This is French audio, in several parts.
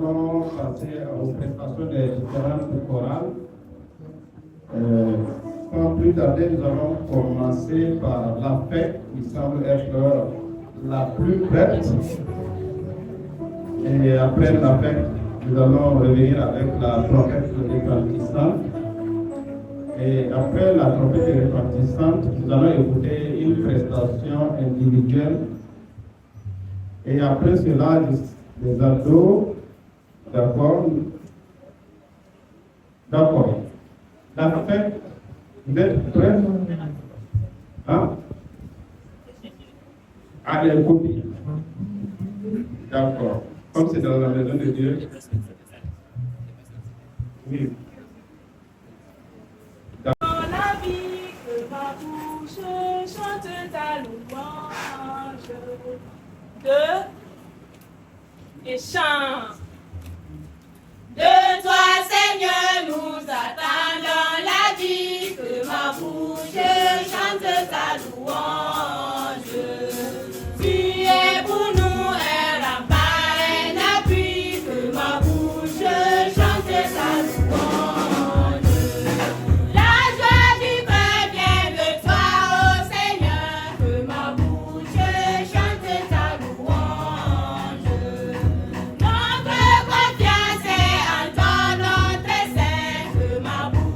allons passer aux prestations des différentes chorales. Sans plus tarder, nous allons commencer par la fête qui semble être la plus bête. Et après la fête, nous allons revenir avec la trompette retentissante. Et après la trompette retentissante, nous allons écouter une prestation individuelle. Et après cela, les ados, d'accord. D'accord. La fête, vous êtes prêts? Hein? Allez, copie. D'accord. Comme c'est dans la maison de Dieu. Oui. Dans la vie que ma bouche chante ta louange. Et chante. De toi, Seigneur, nous attendons la vie que ma bouche chante ta louange. Tu es pour nous un rempart, un appui, que ma bouche chante ta louange. La joie du cœur vient de toi, ô Seigneur, que ma bouche chante ta louange. Notre confiance est en ton nom très saint, que ma bouche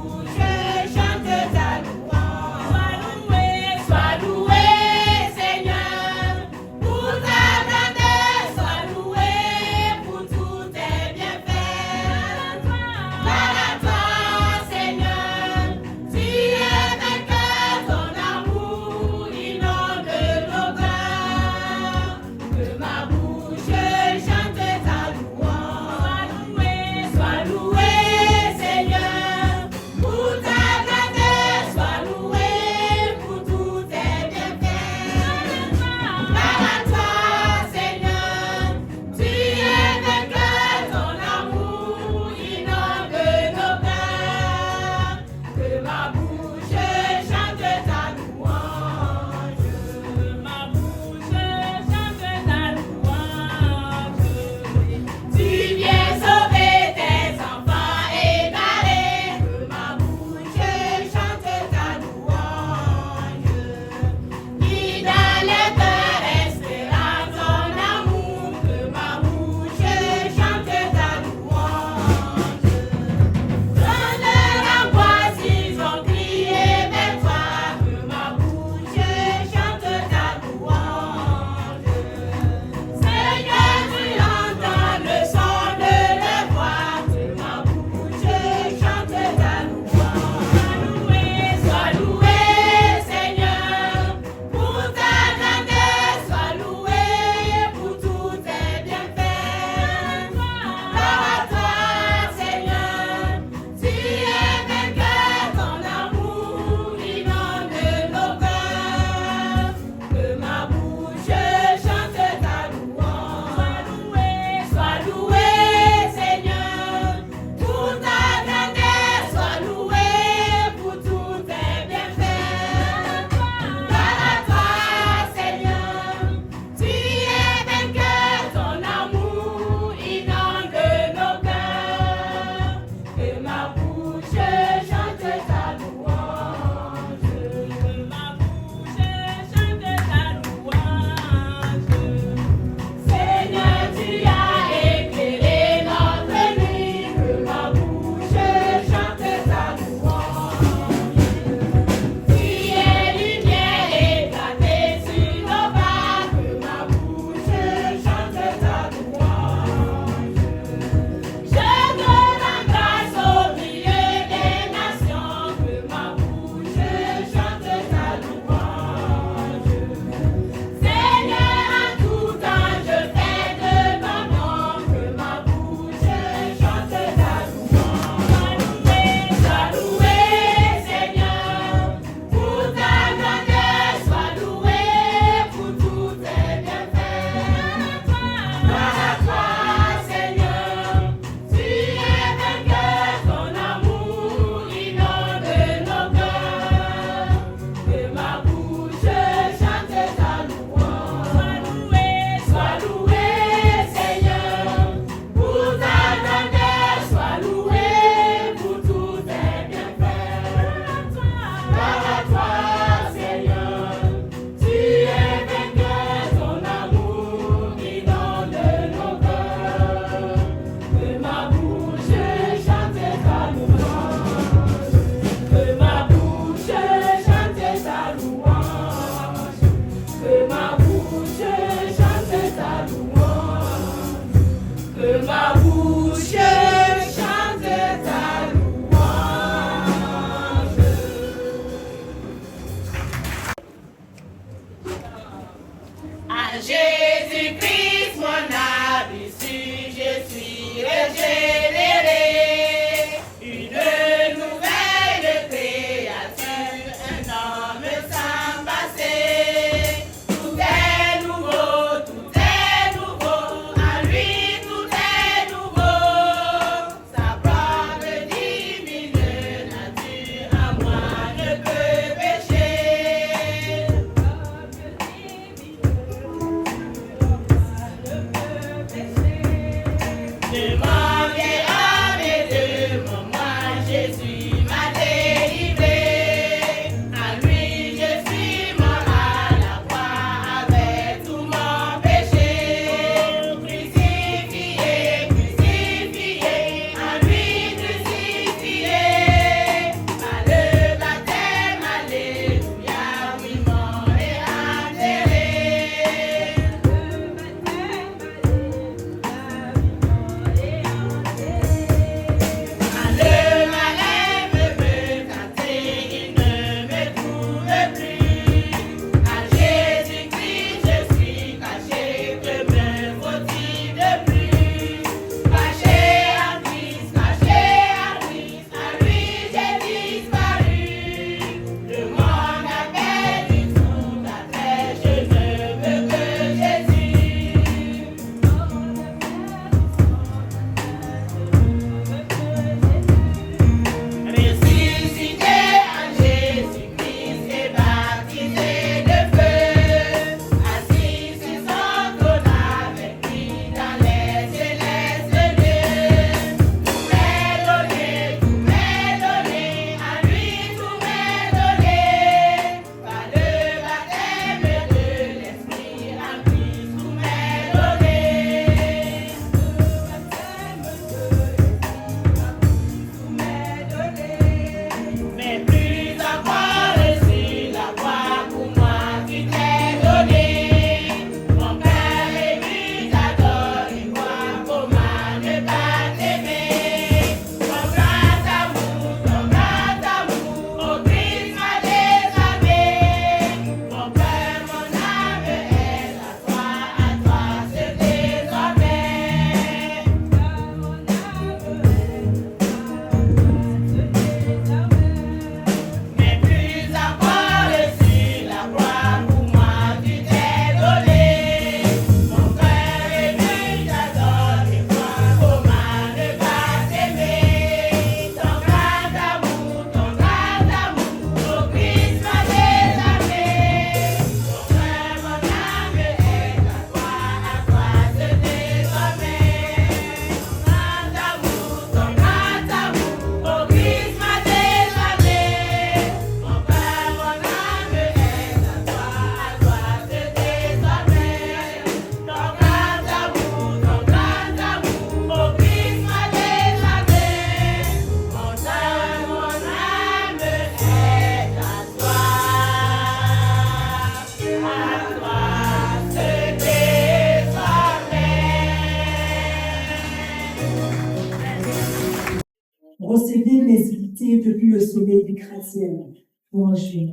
Recevez mes invités depuis le sommet du gratte-ciel. Bonjour.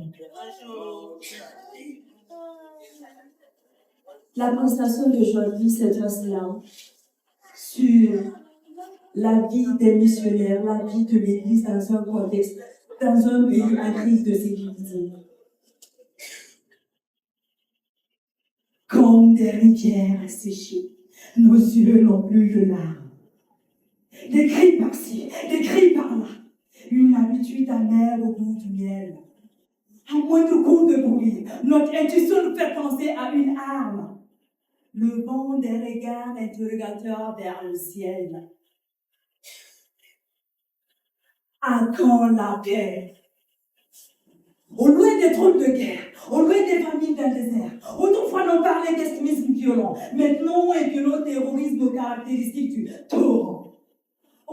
La présentation d'aujourd'hui, c'est un slam sur la vie des missionnaires, la vie de l'Église dans un contexte, dans un pays en crise de sécurité. Comme des rivières asséchées, nos yeux n'ont plus de larmes. Des cris par-ci, des cris par-là, une habitude amère au goût du miel. À moins de coups de bruit, notre intuition nous fait penser à une arme. Le vent des regards interrogateurs vers le ciel. À quand la paix? Au loin des troupes de guerre, au loin des familles d'un désert, autrefois l'on parlait d'extrémisme violent, maintenant on est violent terrorisme aux caractéristiques du torrent.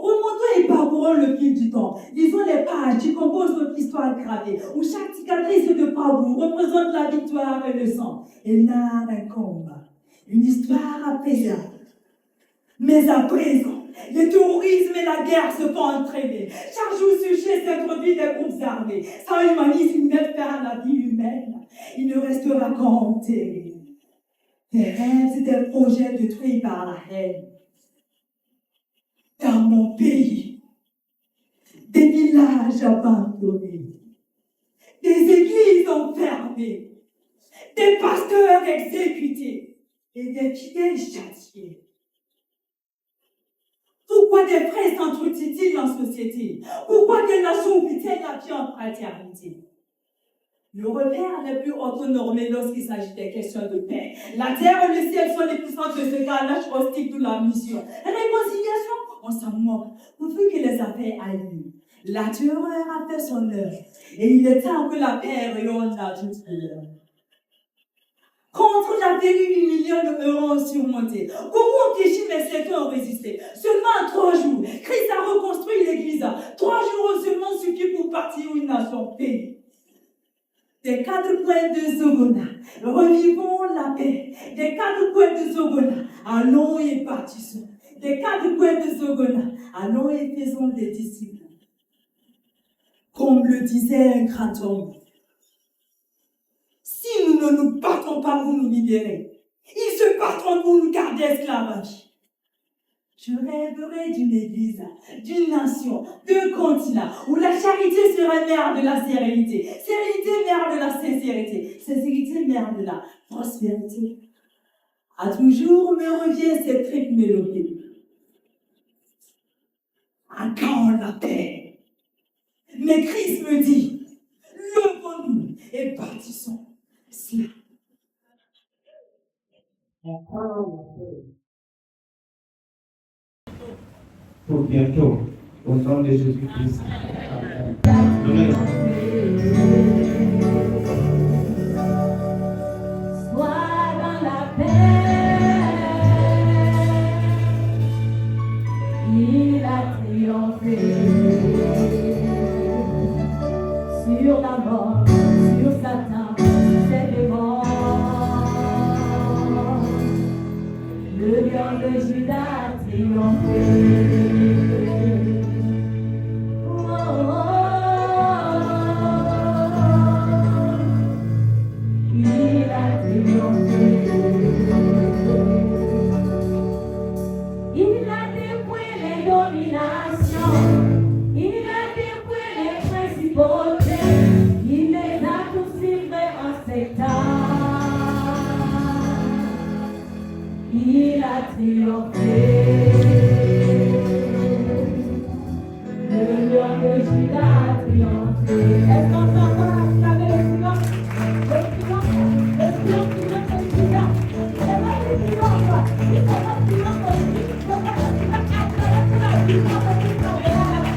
Remontons et parcourons le fil du temps. Lisons les pages qui composent notre histoire gravée, où chaque cicatrice de parcours représente la victoire et le sang. Et là, un combat, une histoire apaisante. Mais à présent, le terrorisme et la guerre se font entraîner. Chaque jour sujet s'introduit des groupes armés. Sans humanisme, mettre fin à la vie humaine. Il ne restera qu'en terrible. Des rêves et des projets détruits par la haine. Dans mon pays, des villages abandonnés, des églises enfermées, des pasteurs exécutés et des fidèles châtiés. Pourquoi des frères s'entretuent-ils en société? Pourquoi des nations oublient-elles la vie en fraternité? Le revers n'est plus autonormé lorsqu'il s'agit des questions de paix. La terre et le ciel sont les puissances de ce carnage hostile de la mission. Réconciliation, on s'en moque, pourvu que les affaires aillent mieux. La terreur a fait son œuvre, et il est temps que la paix rayonne à toute l'heure. Contre la péril du million de euros surmontés, beaucoup ont péché, mais certains ont résisté. Seulement en 3 jours, Christ a reconstruit l'église. 3 jours seulement suffit pour partir une nation pays. Des 4 points de Zogona, revivons la paix. Des 4 points de Zogona, allons et bâtissons. Des 4 points de Zogona, allons et faisons des disciples. Comme le disait un grand homme, si nous ne nous battons pas pour nous libérer, ils se battront pour nous garder esclavages. Je rêverais d'une église, d'une nation, d'un continent, où la charité serait mère de la sérénité, sérénité mère de la sincérité, sincérité mère de la prospérité. À toujours me revient cette triple mélodie. À quand la paix? Mais Christ me dit, levons-nous et bâtissons cela. Pour bientôt, au nom de Jésus-Christ. Amen. Sois dans la paix, il a triomphé sur la mort, sur Satan, ses démons. Le lion de Judas a triomphé. Il a triomphé. Le lion de Judas a triomphé. Est-ce qu'on peut encore acclamer le silence? Le silence qui vient de Judas. C'est pas le silence. Il faut pas le silence aussi. Il faut pas le silence. Acclamer pour la puissance de Christ.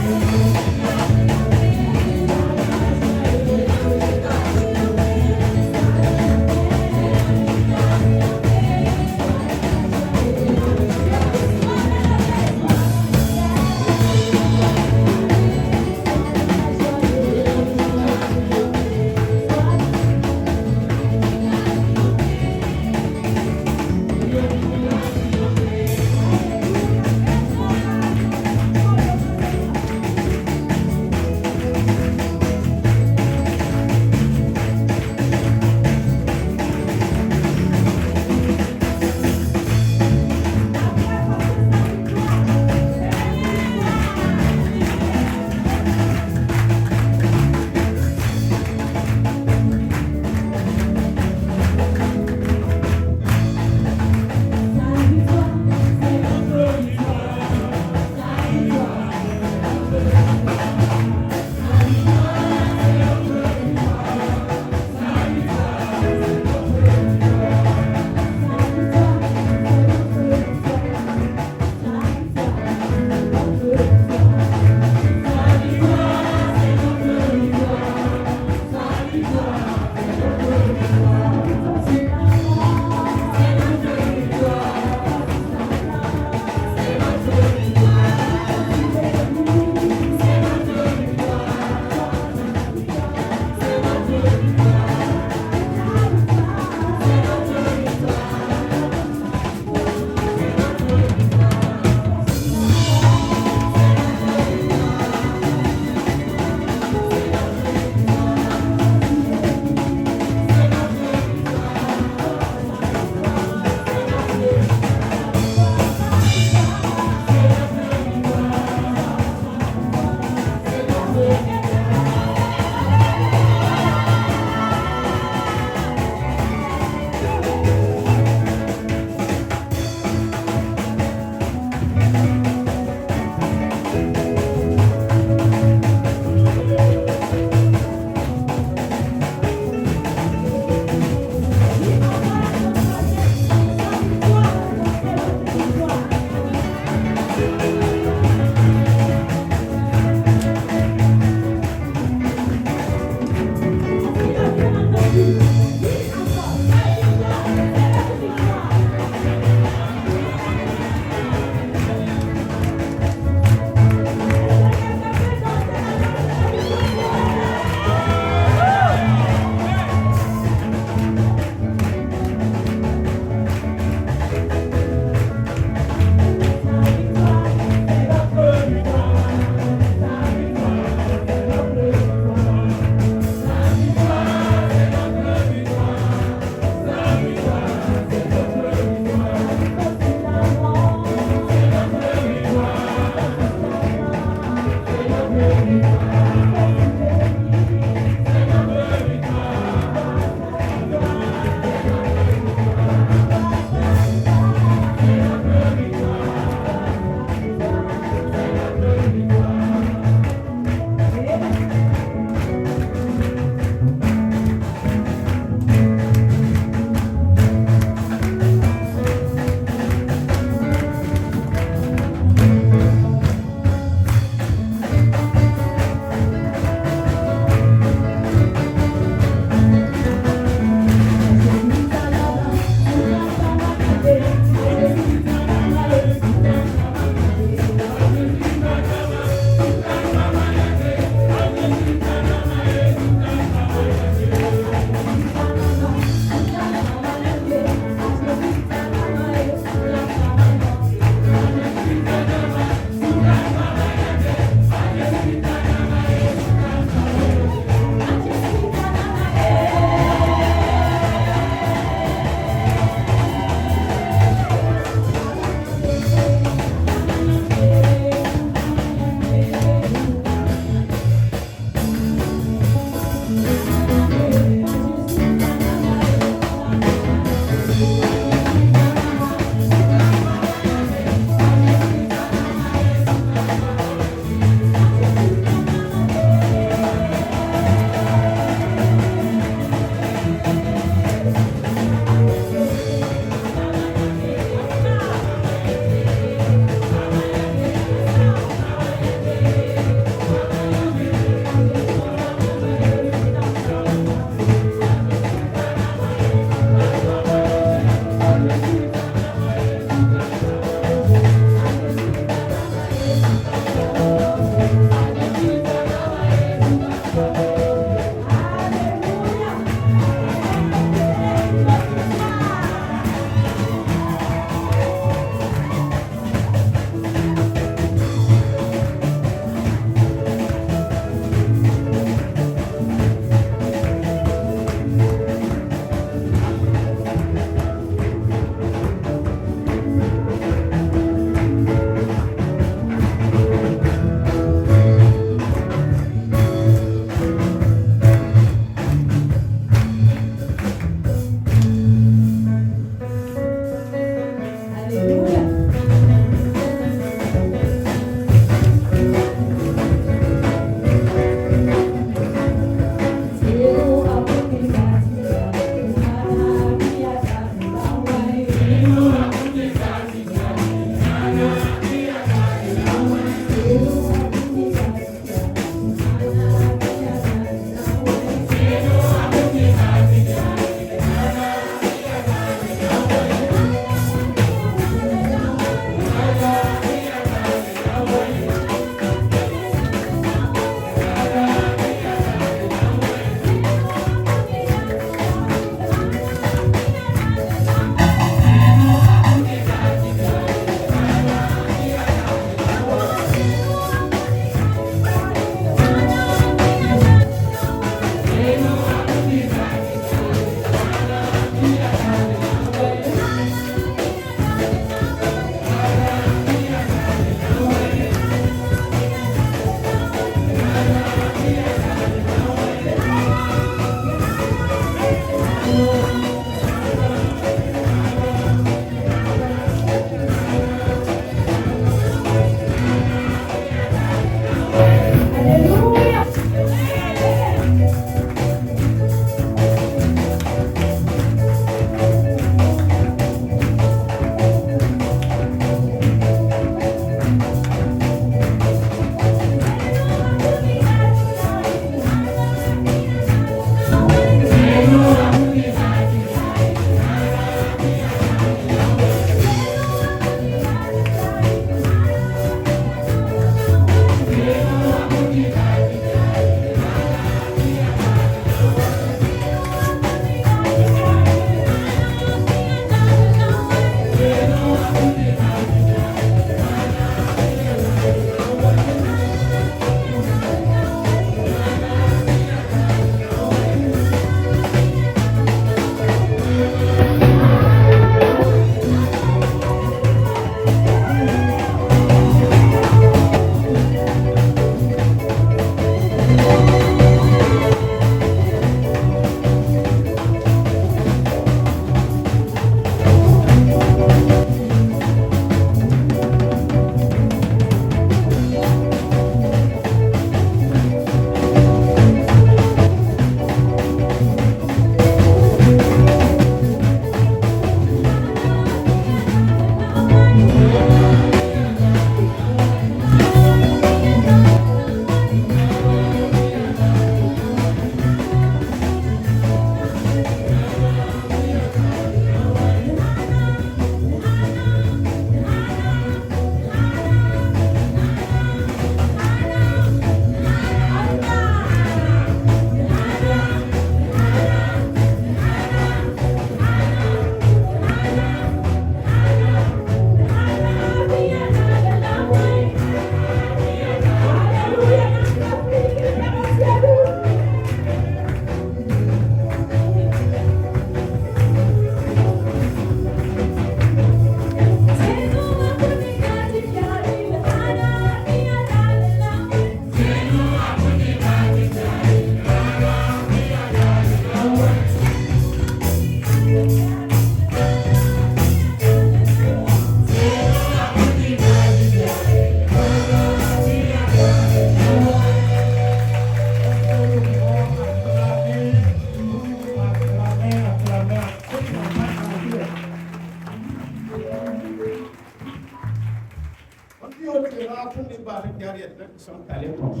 autres là, pour les barres derrière qui sont allés comme ça.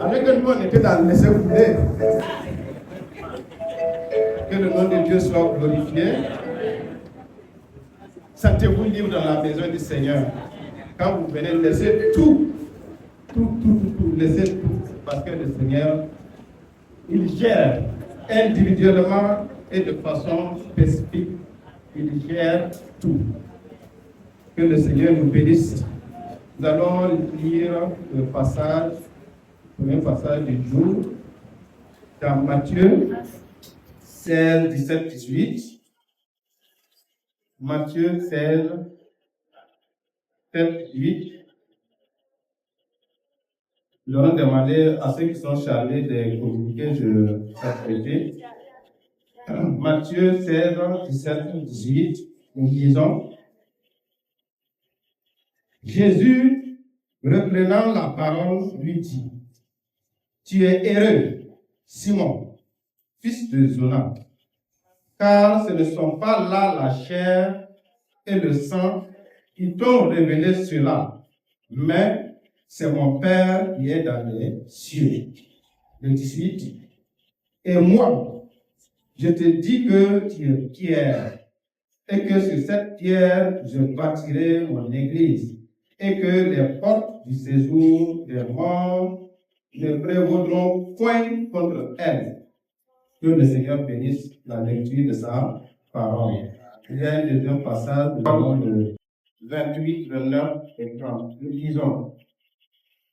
Avec nous, on était dans le laisser-couler. Que le nom de Dieu soit glorifié. Sentez-vous libre dans la maison du Seigneur. Quand vous venez, laissez tout. Laissez tout. Parce que le Seigneur, il gère individuellement et de façon spécifique. Il gère tout. Que le Seigneur nous bénisse. Nous allons lire le passage, le premier passage du jour, dans Matthieu 16, 17, 18. Matthieu 16, 7, 18. Nous allons demander à ceux qui sont chargés de communiquer, je vais Matthieu 16, 17, 18. Nous lisons. Jésus, reprenant la parole, lui dit: Tu es heureux, Simon, fils de Jonas, car ce ne sont pas là la chair et le sang qui t'ont révélé cela, mais c'est mon Père qui est dans les cieux. Le 18. Et moi, je te dis que tu es pierre, et que sur cette pierre, je bâtirai mon église, et que les portes du séjour des morts ne prévaudront point contre elle. Que le Seigneur bénisse la lecture de sa parole. Il y a un deuxième passage, le 28, 29 et 30. Nous lisons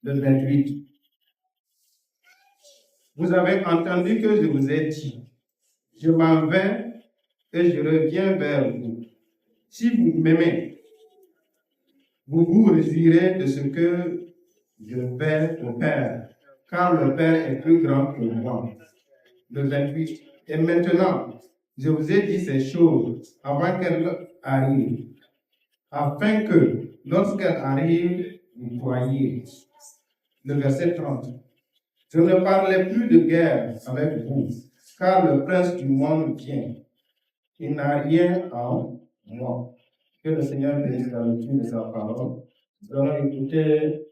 le 28. Vous avez entendu que je vous ai dit: je m'en vais et je reviens vers vous. Si vous m'aimez, vous vous réjouirez de ce que je vais au Père, car le Père est plus grand que moi. Le 28. Et maintenant, je vous ai dit ces choses avant qu'elles arrivent, afin que, lorsqu'elles arrivent, vous voyez. Le verset 30. Je ne parlais plus de guerre avec vous, car le prince du monde vient. Il n'a rien en moi. Que le Seigneur bénisse la lecture de sa parole. Nous allons écouter.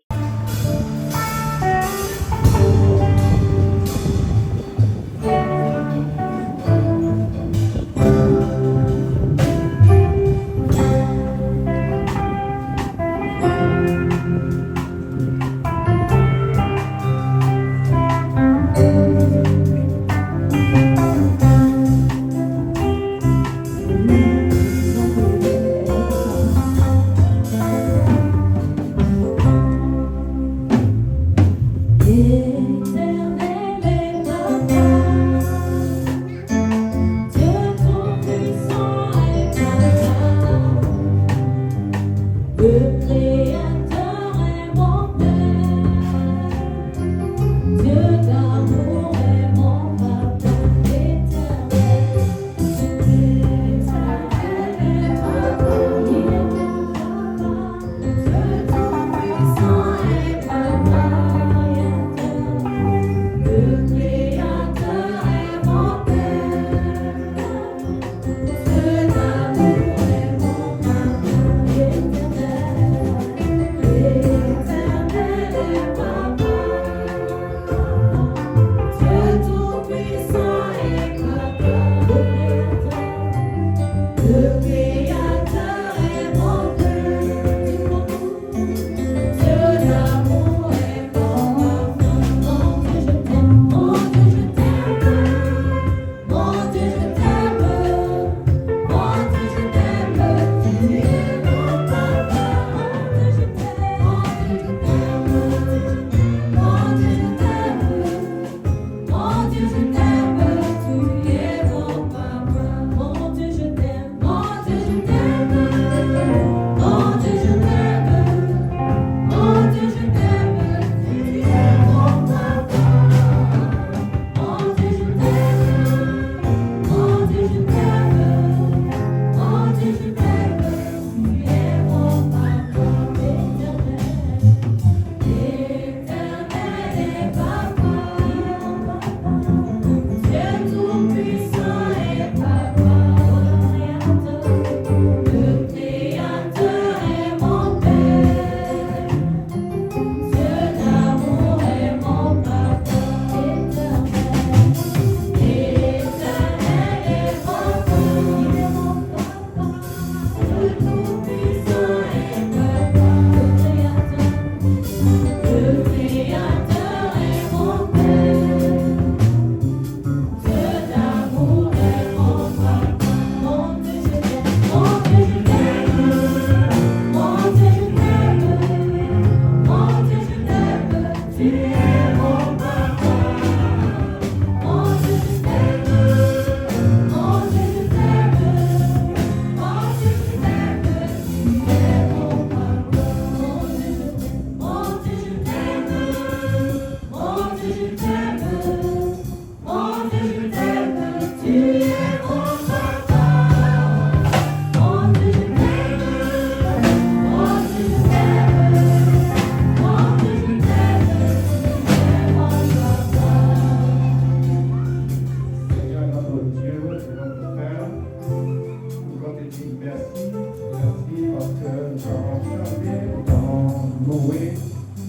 Merci parce que nous avons chanté, nous avons loué.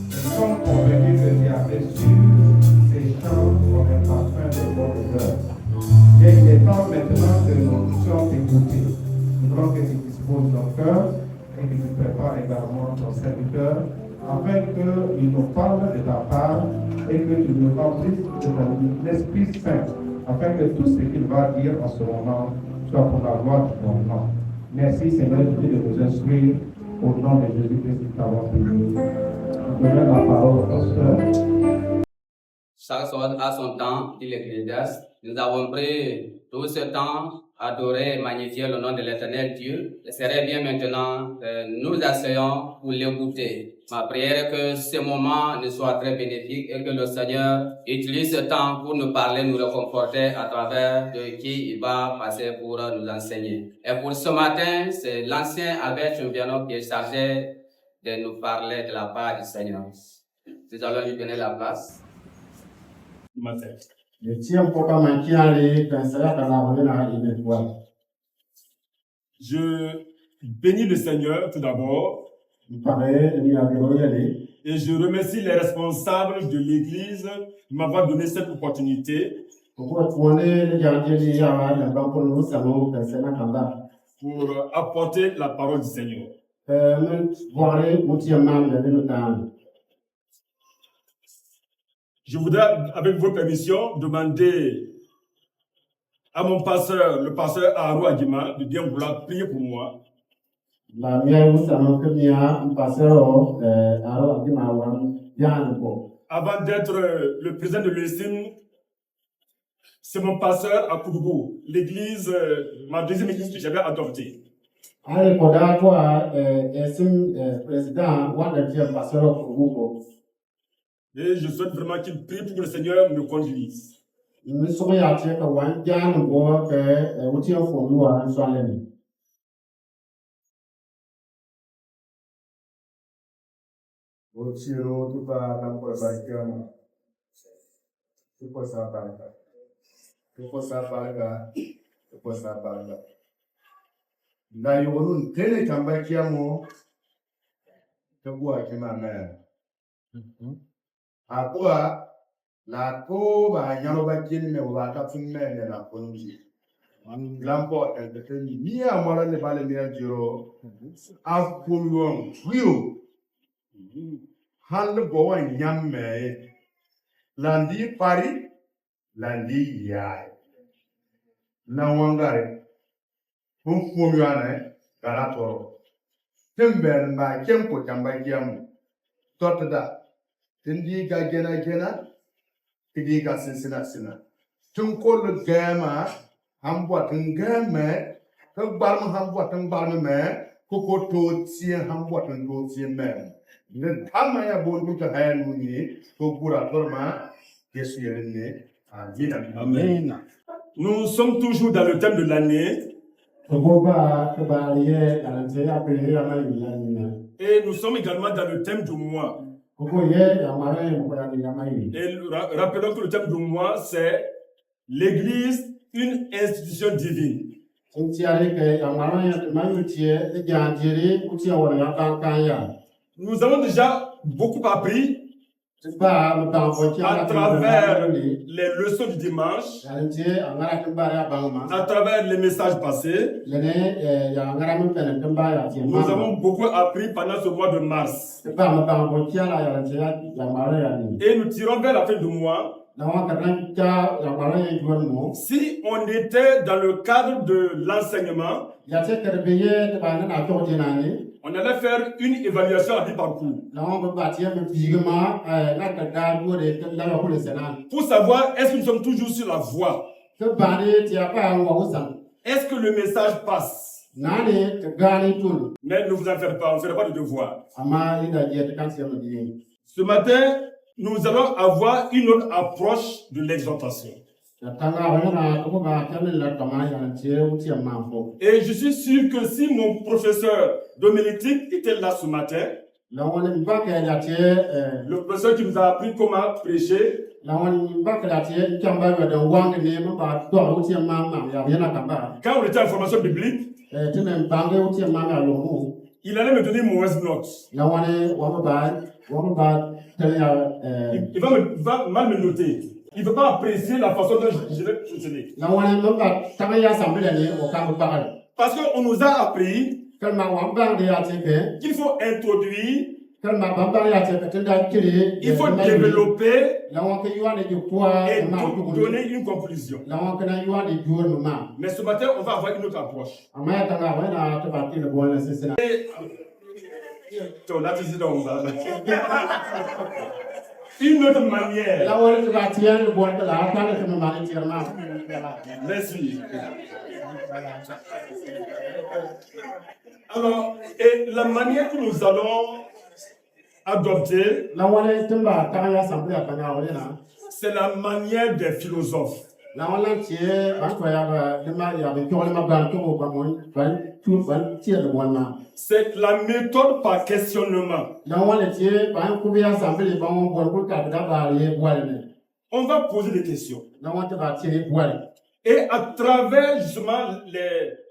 Nous sommes convaincus que tu as reçu ces chants comme un parfum de votre cœur. Et il est temps maintenant que nous puissions t'écouter. Nous voulons que tu disposes ton cœur et que tu prépares également ton serviteur afin qu'il nous parle de ta part et que tu nous remplisses de ton Esprit Saint afin que tout ce qu'il va dire en ce moment soit pour la gloire de ton nom. Merci Seigneur de nous instruire au nom de Jésus-Christ qui t'avons prié. Je donne la parole au pasteur. Chaque chose a son temps, dit l'Ecclésiaste. Nous avons pris tout ce temps à adorer et magnifier le nom de l'Éternel Dieu. Il serait bien maintenant que nous asseyons pour l'écouter. Ma prière est que ce moment ne soit très bénéfique et que le Seigneur utilise ce temps pour nous parler, nous réconforter à travers de qui il va passer pour nous enseigner. Et pour ce matin, c'est l'ancien Albert Chumbiano qui est chargé de nous parler de la part du Seigneur. Nous allons lui donner la place. Matin. Je bénis le Seigneur tout d'abord et je remercie les responsables de l'Église de m'avoir donné cette opportunité pour apporter la parole du Seigneur. Je voudrais, avec votre permission, demander à mon pasteur, le pasteur Aro Agima, de bien vouloir prier pour moi. Avant d'être le président de l'ESIM, c'est mon pasteur à Koudougou, l'église, ma deuxième église que j'avais adoptée. Et je souhaite vraiment qu'il prie pour que le Seigneur me conduise. Akua la ko ba nyalo ba jinne wa ta funne ne la konji man lampo e de tani ni amara ne bale mi jiro afulwon wiu hande bo wa nyamme landi pari landi yai na wangare fum yana garato tember ma kempo tamba kiam totada Tindi ga gena, tindi ga sina. Tungko le gama, hambwa tungame, tungbarm hambwa tungbarm me, koko to sien hambwa tungko sien me. Ne tama ya bondu ta hayan muni, to pura torma, Yesu yerene. Amen. Nous sommes toujours dans le thème de l'année. Et nous sommes également dans le thème du mois. Et rappelons que le thème du mois, c'est l'Église, une institution divine. Nous avons déjà beaucoup appris à travers les leçons du dimanche, à travers les messages passés. Nous avons beaucoup appris pendant ce mois de mars. Et nous tirons vers la fin du mois. Si on était dans le cadre de l'enseignement, on allait faire une évaluation à mi-parcours pour savoir est-ce que nous sommes toujours sur la voie. Est-ce que le message passe? Mais ne vous en faites pas, on ne fera pas de devoir. Ce matin, nous allons avoir une autre approche de l'exhortation. Et je suis sûr que si mon professeur d'homilétique était là ce matin, la wani mbaka ya tie Le professeur qui nous a appris comment prêcher, la wani mbaka la tie kamba wa da wang ne mba do wuti mama ya yana kamba quand on était en formation biblique, tene bange wuti mama lo mu il allait me donner une mauvaise note. la wani wa ba tele ya Il va mal me noter. Il ne veut pas apprécier la façon dont je vais procéder. la wani mba tanga ya sambele ne o ka ba Parce qu'on nous a appris kalma wa bang de ya tie ke qu'il faut introduire, kalma ba bang ya tie ke tenda kiri il faut développer la wani ke yuane de kwa et ma donner une conclusion. la wani ke na yuane dur no ma Mais ce matin, on va avoir une autre approche. amaya tanga wa na te ba ti le bo na sesena Donc là, tu sais donc, une autre manière. la wani te ba ti le bo na la ta le te ma ni ti ma Merci. Alors, et la manière que nous allons adopter, la wani tumba tanga ya sambele tanga wa na c'est la manière des philosophes. la wani tie ba ko ya de ma ya be ko le ma ba ko ba mo ba tu ba ti le bo na C'est la méthode par questionnement. la wani tie ba ko bi ya sambele ba mo bo ko ka da ba ye bo ne On va poser des questions. la wani te ba ti bo Et à travers justement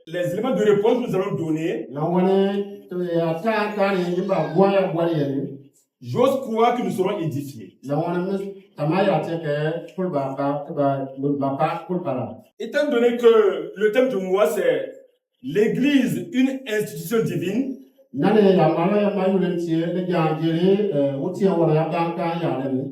les éléments de réponse que nous allons donner, la wani te ya ta ni ba bo ya ye j'ose croire que nous serons édifiés. la wani mi tamaya te ke pour ba pour para Étant donné que le thème de moi, c'est l'Église, une institution divine, nane ya mala ya mayu le tie le ja jere uti wala ya dan kan ya le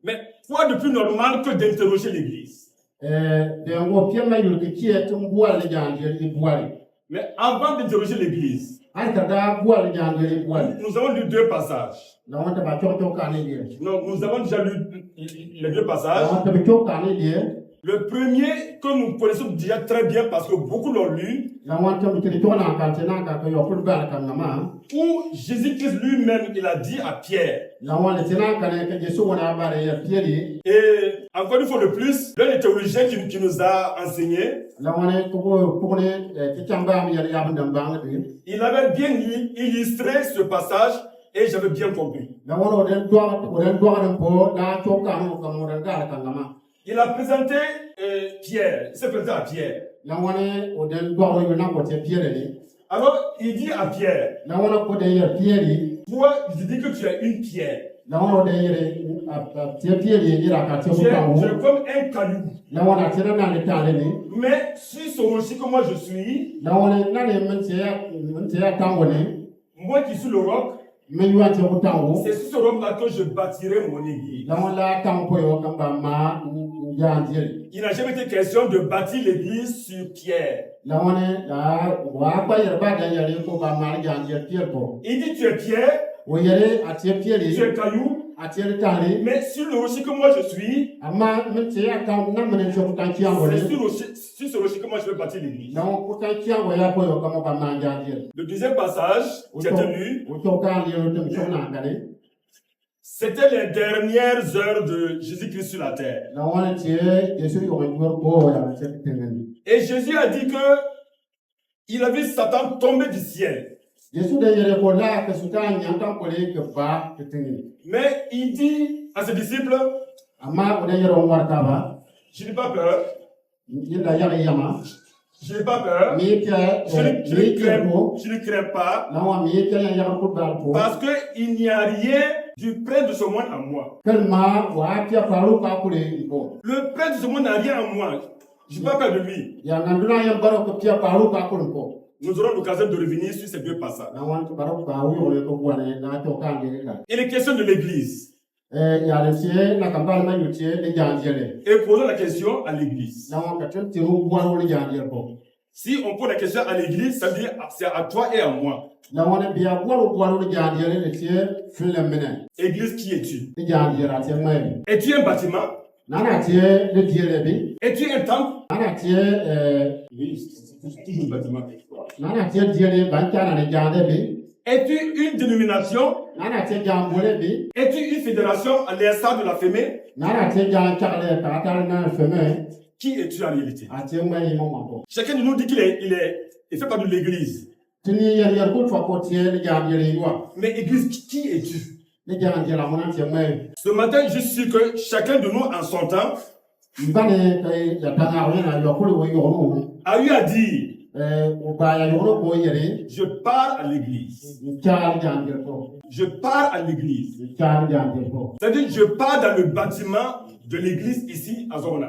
mais quoi de plus normal que d'interroger l'Église? de ngo pia mayu ke tie tum bua le ja jere buari Mais avant d'interroger l'Église, ai ta da bua le ja jere buari nous avons lu deux passages. la wonta ba chok kan ni die Donc, nous avons déjà lu les deux la passages. wonta ba chok kan ni die Le premier que nous connaissons déjà très bien parce que beaucoup l'ont lu, la wonta mi ke to na kan tena ka ko yo ful ba kan nama où Jésus-Christ lui-même, il a dit à Pierre, la wonta tena kan ke jesu wona ba re ya pieri et encore une fois de plus, l'un des théologiens qui nous a enseigné, la wona ko ne ke chamba mi ya bundam bang de il avait bien illustré ce passage et j'avais bien compris. la wona den do ko la chok kan ko mo ran ga kan nama Il a présenté Pierre, il s'est présenté à Pierre. la wona o den do ko na ko te pieri ni Alors, il dit à Pierre, la wona ko de ya pieri toi, je dis que tu es une pierre. la wona de yere te pieri ni ra ka te Tu ko es, kan tu es comme un caillou. la wona tena na le tale ni Mais sur ce rocher que moi je suis, la wona na le men te ya tango ni moi qui suis le roc, me yuwa te ko tango c'est sur ce roc-là que je bâtirai mon église. la wona tango ko yo kan ba ma ya jere Il n'a jamais été question de bâtir l'église sur pierre. la wona la wa ba yere ba da yere ko ba ma ya jere pier ko Il dit tu es pierre, o yere a te pieri tu es caillou, a te tale mais sur le rocher que moi je suis, amma men te ya kan na men so kan ti ango c'est ni sur ce rocher que moi je vais bâtir l'église. la wona ko kan ti ango ya ko yo kan ba ma ya jere Le deuxième passage qui a été lu, o to kan le to so na ngare c'était les dernières heures de Jésus-Christ sur la terre. la wona te yesu yo ko ya te tengen Et Jésus a dit que il a vu Satan tomber du ciel. Yesu de yere ko la ka suta nyanta ko le ke ba te tengen Mais il dit à ses disciples, amma o de yere on warta ba je n'ai pas peur, yinda ya yama je n'ai pas peur, mi ke mi ke ko je ne crains pas, la wa mi ke ya ko ba ko parce qu'il n'y a rien du prince de ce monde en moi. kalma wa ke paru ka ko le ko Le prince de ce monde n'a rien en moi. Je n'ai pas peur de lui. ya nganduna ya baro ko ke paru ka ko Nous aurons l'occasion de revenir sur ces deux passages. la wa baro ka wo le ko wane na to kan de ka Il est question de l'église. ya le tie na kambal ma yutie de janjele Et posons la question à l'église. la wa ka te tiru bwaro le janjele ko Si on pose la question à l'église, ça veut dire c'est à toi et à moi. la wa biya bwaro le janjele le tie fille mena Église, qui es-tu? de janjele ate mai Es-tu un bâtiment? nana tie de diele bi Es-tu un temple? nana tie Oui, c'est toujours un bâtiment. nana tie diele bankana ne jande bi Es-tu une dénomination? nana tie jambole bi Es-tu une fédération à l'instar de la FEME? nana tie jan chakle ta ta na feme Qui es-tu en réalité? ate mai mo mo Chacun de nous dit il fait partie de l'église. tini yar yar ko fa ko tie le jam yere wa Mais Église, qui es-tu? le jam jela mon tie me Ce matin, je suis sûr que chacun de nous, en son temps, mbane kay ya tanga wona yo ko wo yo no a eu à dire, o ba ya yo no ko yere je pars à l'église. char jam jel ko Je pars à l'église. char jam jel ko C'est-à-dire, je pars dans le bâtiment de l'église ici à Zorna.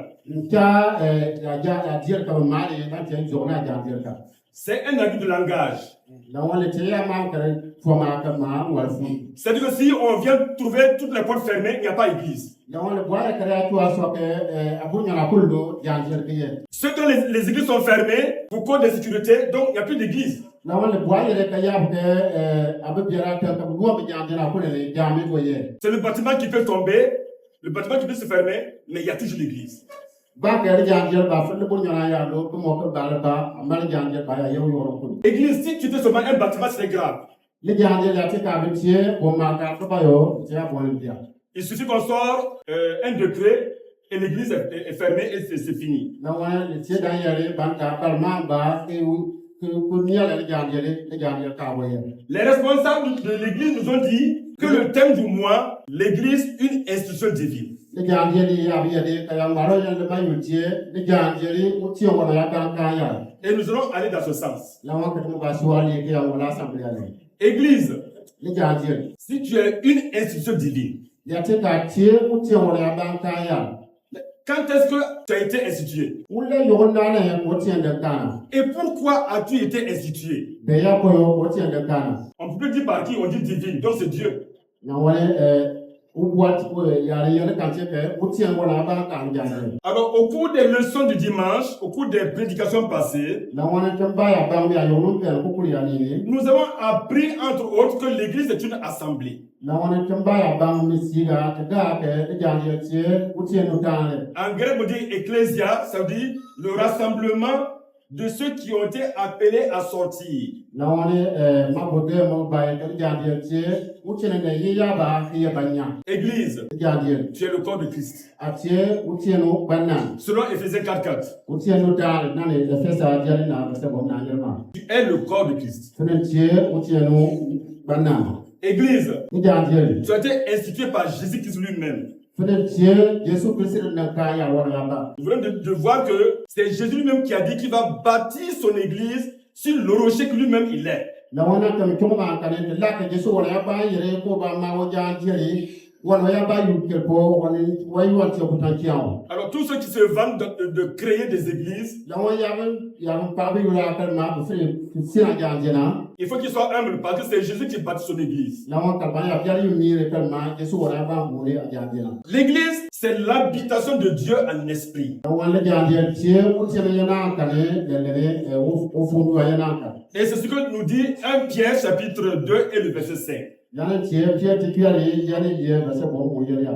cha ya ya dire ka mari na tie zona jam jel ka C'est un abus de langage. la wala tie ya ma ka fo ma ka ma wal fu C'est-à-dire que si on vient trouver toutes les portes fermées, il n'y a pas d'église. la wala boara ka to aso ke abu nya kuldo jam jel ke Ceux que les églises sont fermées pour cause de sécurité, donc il n'y a plus d'église. na wala boara ka ya ke abu biara ka bu go be jam jel ko le jam ko ye C'est le bâtiment qui peut tomber, le bâtiment qui peut se fermer, mais il y a toujours l'église. ba ka jam jel ba fa le bu nya ya do ko mo ko ba la ba mal jam jel ba ya yo yo ko Église, si tu étais seulement un bâtiment, c'est grave. le jam jel ya te ka be tie bo ma ka to ba yo tie bo le dia Il suffit qu'on sort un décret et l'église est fermée et c'est fini. na wala le tie dan yare ban ka ba ma ba ke ku ni ya le jam jel ka bo ye Les responsables de l'église nous ont dit que le thème du mois, l'église, une institution divine. le jam jel ya bi ya de ka ya ma ro ya le ba yu tie le jam jel u tie wala ya ban ka ya Et nous allons aller dans ce sens. la wa ka to ba so ali ke ya wala assemblée ya Église, le jam jel si tu es une institution divine, ya te ka tie u tie wala ya ban ka ya quand est-ce que tu as été institué? u le yo na na o tie de kana Et pourquoi as-tu été institué? be ya ko yo o tie de kana On peut dire par qui? On dit divine, donc c'est Dieu. na wala u wat ko ya le ya ka tie ke u tie wala ban ka jam Alors, au cours des leçons du dimanche, au cours des prédications passées, na wala te ba ya ban ya yo no pe ko ku ya ni nous avons appris, entre autres, que l'église est une assemblée. na wala te ba ya ban mi siga te ga ke le jam jel tie u tie no tane En grec, on dit ecclésia, ça veut dire le rassemblement de ceux qui ont été appelés à sortir. na wala ma bo de mo ba ya te jam jel tie u tie ne ye ya ba ke ya banya Église, jam jel tu es le corps de Christ. a tie u tie no banna Selon Éphésiens 4:4, u tie no tane na le fesa jali na se bo na yema tu es le corps de Christ. fene tie u tie no banna Église, jam jel tu as été institué par Jésus-Christ lui-même. fene tie Yesu Kristo na ka ya wala ba Nous venons de voir que c'est Jésus lui-même qui a dit qu'il va bâtir son église sur le rocher que lui-même il est. na wana tam choma kan ne la ka Yesu wala ya ba yere ko ba ma wo jan jeri wala ya ba yu ke ko wala wa yu wa ti ko tan kiao Alors tous ceux qui se vantent de créer des églises, la wa ya pa bi wala ka ma ko fere si na jan jena il faut qu'ils soient humbles parce que c'est Jésus qui bâtit son église. la wa ka ba ya ya yu ni re ka ma Yesu wala ba mo re jan jena L'église, c'est l'habitation de Dieu en esprit. la wa le jan jeri tie o tie ne na kan le o fu wa ya na ka Et c'est ce que nous dit 1 Pierre chapitre 2 et le verset 5. ya ne tie ti ya le ya ne ye ba se bo mo ye ya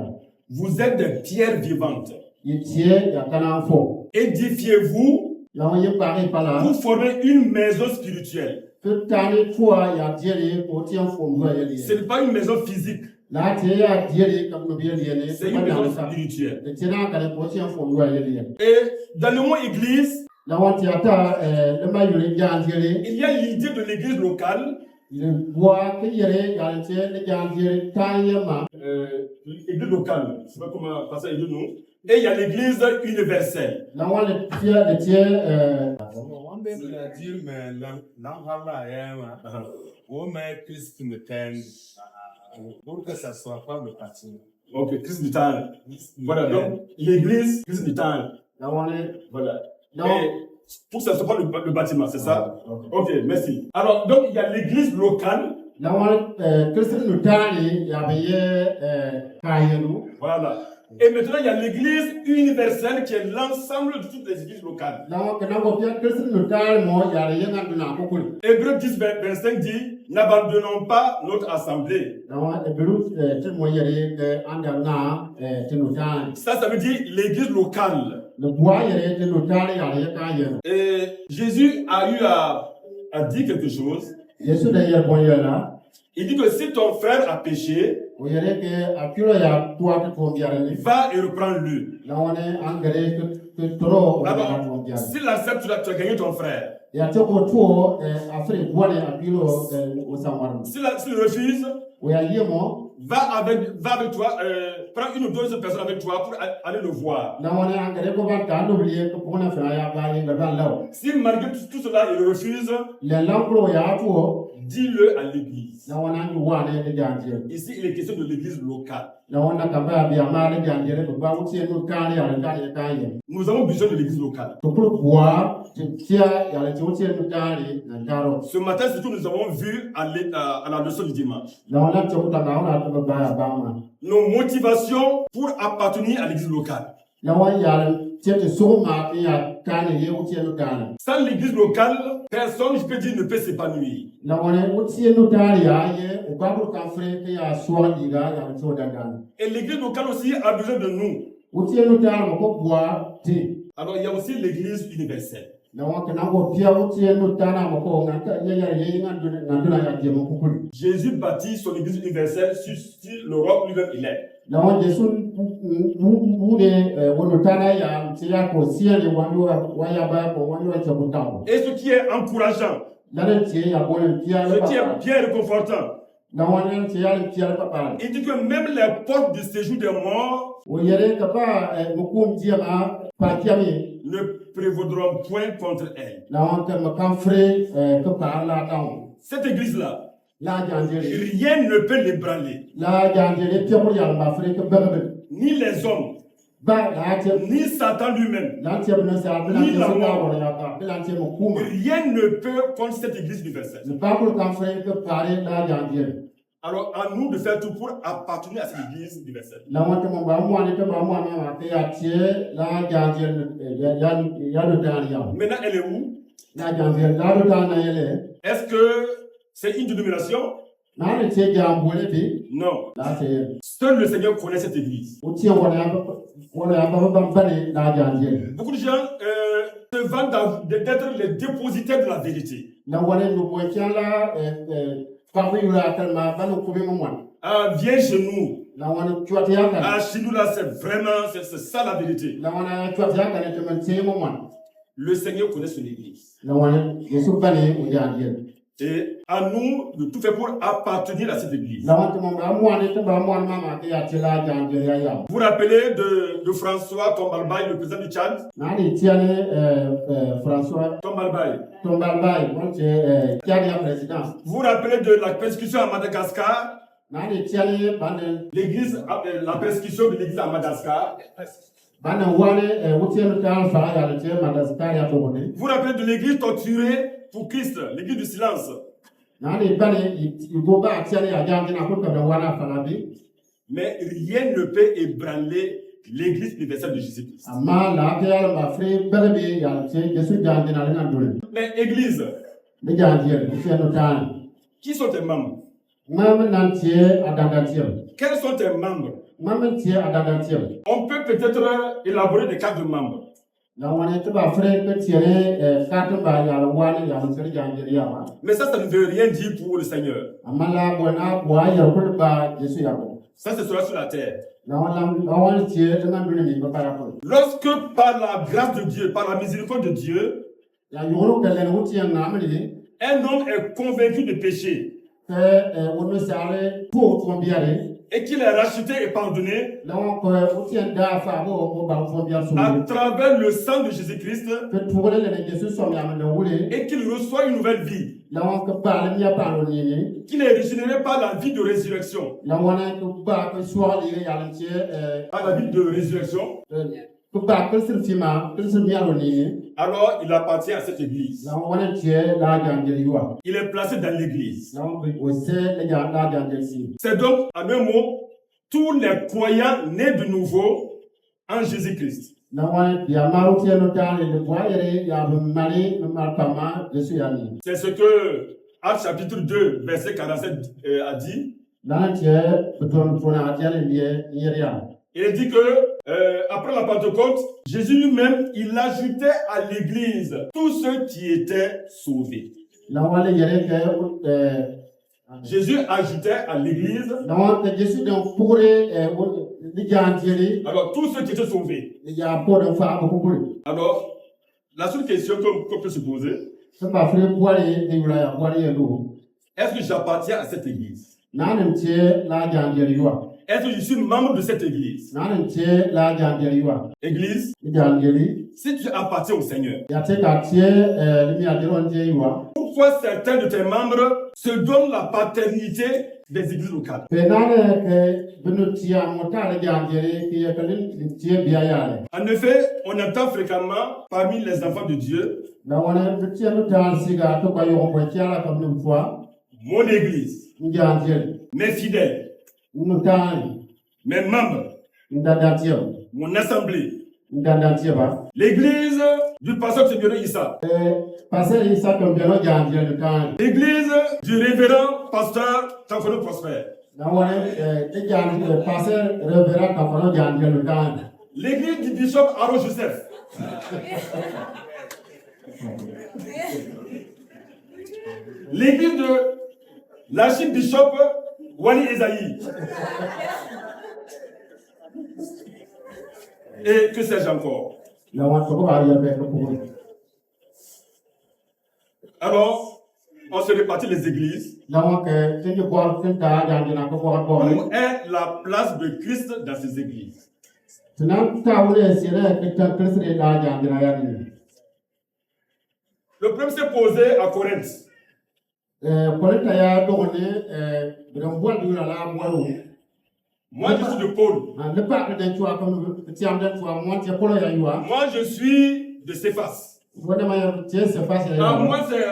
Vous êtes des pierres vivantes. ye tie ya kana fo Édifiez-vous la wa ye pa re pa la pour former une maison spirituelle. que tani fois ya diere ko tien fo mo ye Ce n'est pas une maison physique, la te ya diere ka no biye ne c'est une maison spirituelle. de tena ka ko tien fo mo ye Et dans le mot église, la wa ti ata le ma yule ja diere il y a l'idée de l'église locale, le bois que yere ya te le ja diere tayema l'église locale, je ne sais pas comment passer les deux noms, et il y a l'église universelle. la wa le tie On peut dire, mais on met Christ me tend pour que ça soit pas le bâtiment. Ok, Christ du temps. Voilà, donc l'église, Christ du temps. la wa le Voilà. non Et pour que ça soit pas le bâtiment, c'est ça? Ok, merci. Alors, donc il y a l'église locale, la wa Christ no tani ya be kayenu voilà. Et maintenant, il y a l'église universelle qui est l'ensemble de toutes les églises locales. la wa kana ko pia Christ no tani mo ya re yana na ko ko Hébreux 10, 25 dit, n'abandonnons pas notre assemblée. la wa e belu te mo yere ke anda na te no tani Ça veut dire l'église locale. le bois yere te no tani ya re ka ye Et Jésus a eu à dire quelque chose. Yesu da yer bon yela Il dit que si ton frère a péché, o yere ke akiro ya tuwa to biara ni va et reprends-le. la wa ne angare ke toro o Ah ya bon, to biara s'il accepte, tu as gagné ton frère. ya te ko to Afrique wale apilo usamwaru S'il refuse, we yemo va avec toi, prends une ou deux personnes avec toi pour aller le voir. na wana angare ko ba ta no liye ko pona fa ya ba yin ga law Si malgré tout cela, il refuse, le lankro ya to dis-le à l'église. na wana ni wana ne janje Ici, il est question de l'église locale. na wana ka ba bi ama le janje le ba wuti no kare ya kare kanye Nous avons besoin de l'église locale. to pro boa tia ya le wuti no kare na karo Ce matin, surtout, nous avons vu à la leçon du dimanche. na wana to ta na wana to ba ya ba ma Nos motivations pour appartenir à l'église locale. na wana ya te so ma ya kane ye wuti no kare Sans l'église locale, personne, je peux dire, ne peut s'épanouir. na wana wuti no kare ya ye o ba ko kan fre ke ya so diga ya to daga Et l'église locale aussi a besoin de nous. wuti no kare ko boa ti Alors, il y a aussi l'église universelle. na waka na go pia wuti no tana mo ko ngaka ye nganduna ya je mo kukuri Jésus bâtit son église universelle sur l'Europe lui-même il est. na wanda sun mune wono tana ya tiya ko siya ni waya ba ko wani wa chabutawo Et ce qui est encourageant, la tiya ya ko tiya ce la qui est papa bien réconfortant, na wani tiya la papa il dit que même les portes du séjour des morts o yere ka ba mo ko tiya ma pa tiya mi ne prévaudront point contre elle. na wanda ma kan fre ko pa la tawo Cette église-là, la jangere rien ne peut l'ébranler. la jangere tiya ko ya ba fre ko bebe Ni les hommes, ba la tiya ni Satan lui-même. la tiya no sa ba la tiya ka wala ya ba la tiya mo kuma Rien ne peut contre cette église universelle. ne pas pour kan fre ko pare la jangere Alors, à nous de faire tout pour appartenir à cette église universelle. la wata mo ba mo ani to ba mo ani ma te ya tie la jangere ya no dan ya Maintenant, elle est où? la jangere la do dan na yele Est-ce que c'est une dénomination? na ne tie jambole bi Non. la te Seul le Seigneur connaît cette église. o tie wala ya ba bane la jangere Beaucoup de gens se vantent d'être les dépositaires de la vérité. na wala no bo tiala pa mi ura tan ma ba no ko be mo mo Ah, viens chez nous. la wana tuati ya kan Ah, chez nous là, c'est vraiment, c'est ça la vérité. la wana tuati ya kan te man tie mo mo Le Seigneur connaît son église. la wana yesu bane o jangere Et à nous de tout faire pour appartenir à cette église. la wata mo ba mo ani to ba mo ani ma te ya tie la jangere ya Vous vous rappelez de François Tombalbaye, le président du Tchad? na ni tiane François Tombalbaye. Tombalbaye wonte tiane ya présidence Vous vous rappelez de la persécution à Madagascar? nani tiani bana L'église, la persécution de l'église à Madagascar. bana wane wutienu ta fa ya le tiani Madagascar ya to bone Vous vous rappelez de l'église torturée pour Christ, l'église du silence. nani bani iboba tiani ya jangi na ko da wana fa bi Mais rien ne peut ébranler l'église universelle de Jésus-Christ. amma la ta ya ma fre belbe ya le tiani Yesu jangi na na dole Mais église, ne jangi ya wutienu ta qui sont tes membres? mam nan tie adanga tie Quels sont tes membres? mam tie adanga tie On peut peut-être élaborer des cartes de membres. na wane to ba fre pe tiene ka to ba ya wane ya le jangi ya ma Mais ça ne veut rien dire pour le Seigneur. amma la bona boa ya ko ba Yesu ya ko Ça, ce sera sur la terre. na wana tie to na bi ni ba para ko Lorsque par la grâce de Dieu, par la miséricorde de Dieu, ya yoro kalen wutienu na amri un homme est convaincu de péché wono sare po to biare et qu'il est racheté et pardonné la won ko utien da fa bo ba fo biar so à travers le sang de Jésus-Christ pe to le ne Yesu so mi amana wule et qu'il reçoit une nouvelle vie, la won ko ba le mi pa lo ni qu'il est régénéré par la vie de résurrection. la wona ko ba ko so le ya le tie Par la vie de résurrection, ko ba ko sir fima ko sir mi alo ni alors il appartient à cette église. la wona tie la jangel yuwa Il est placé dans l'église. la won ko se le ya la jangel si C'est donc, en un mot, tous les croyants nés de nouveau en Jésus-Christ. la wona ya maru tie no ta le boyere ya bu mari ma pama Yesu ya ni C'est ce que Actes chapitre 2, verset 47 a dit. la tie to fona tie le ni ya Il dit que après la Pentecôte, Jésus lui-même, il ajoutait à l'église tous ceux qui étaient sauvés. la wala yere ke Jésus ajoutait à l'église donc Jésus donc pour les gentili alors tous ceux qui étaient sauvés. il y a pour de fa ko ko Alors, la seule question qu'on peut se poser, Samba fere boire de yura ya boire yelo. Est-ce que j'appartiens à cette église? Nanem tie la jandier yuwa. Est-ce que je suis membre de cette église? Nanem tie la jandier yuwa. Église, Jandier. si tu appartiens au Seigneur, Ya te ka tie limi adiron tie yuwa. pourquoi certains de tes membres se donnent la paternité des églises locales? Penane ke benu tia motare jandier ki yakalin tie biayale. En effet, on entend fréquemment parmi les enfants de Dieu, Na wana tie no tan siga to ba yo ko tiala comme une fois. mon église, Jandier. mes fidèles, Mutani. mes membres, Ndadatie. mon assemblée, Ndadatie ba. l'église du pasteur Tibéro Issa, Passer Issa comme bien jandier le temps. l'église du révérend pasteur Tankono Prosper, Na wana passer révérend quand on jandier le temps. l'église du bishop Aro Joseph, l'église de l'archibishop Wali Esaïe, et que sais-je encore. Na wana ko ba ya be ko. Alors, on se répartit les églises. Na wana ke te ko ta jandier na ko ko. Où est la place de Christ dans ces églises? Sinan ta wule sire ke ta Christ la jandier ya ni. Le problème s'est posé à Corinthe. Koleta ya dogone bramboa du la moyo. Moi, je suis de Paul. Le pas de toi comme tiam de toi moi tu polo ya yuwa. Moi, je suis de Céphas. Wona ma tie se face ya. Ah, moi, c'est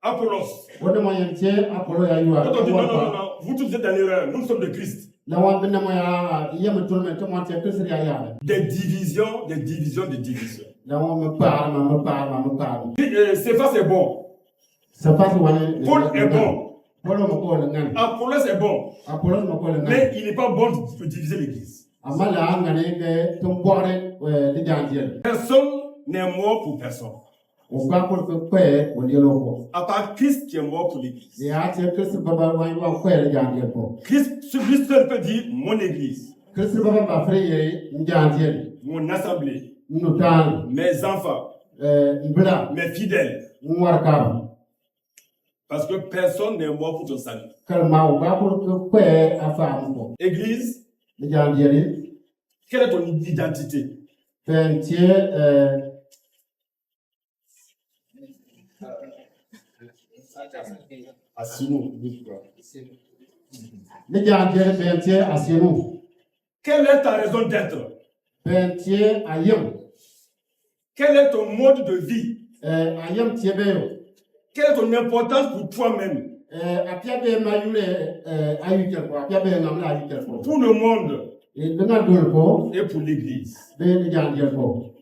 Apollos. Wona ma tie apolo ya yuwa. Quand on dit non, non, non, non, vous tous êtes dans l'erreur. Nous sommes de Christ. La wana binna ma ya yema tulme to moi tie Christ ya ya. Des divisions, des divisions, des divisions. La wana me parle. Céphas est bon. Se face wana. Paul est bon. Polo mo ko le ngan. Apollos est bon. Apolo mo ko le ngan. Mais il n'est pas bon de diviser l'église. Amala ngane ke to boire de jandier. Personne n'est mort pour personne. O ba ko ko pe o yelo ko. À part Christ qui est mort pour l'église. Ya tie Christ baba wa ko le jandier ko. Christ, celui seul peut dire mon église, Christ baba ba freye jandier. mon assemblée, Nous t'en, mes enfants, Mbla, mes fidèles. Mwarkab, Parce que personne n'est mort pour ton salut. Kalma, ou pas pour que quoi à femme. Église, Les gens disent, quelle est ton identité? Pentier, Assine-nous. les gens disent, Pentier, asseyez-nous. Quelle est ta raison d'être? Pentier, ayam. Quel est ton mode de vie? Ayam tiebeo. Quelle est ton importance pour toi-même? Apiabe mayule, ayukel ko, apiabe ngamla ayukel ko. Pour le monde Et dengan dul ko, et pour l'église. les gens disent ko.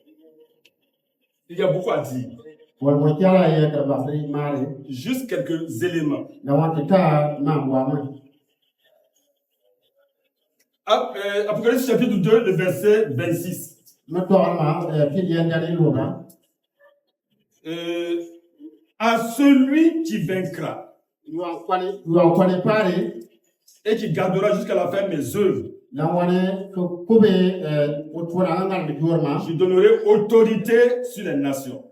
Il y a beaucoup à dire. Wal mo tiara ye ka ba fri mari. Juste quelques éléments. Na wante ta na mwa. Apocalypse chapitre 2, le verset 26. À celui qui vaincra et qui gardera jusqu'à la fin mes œuvres, je donnerai autorité sur les nations.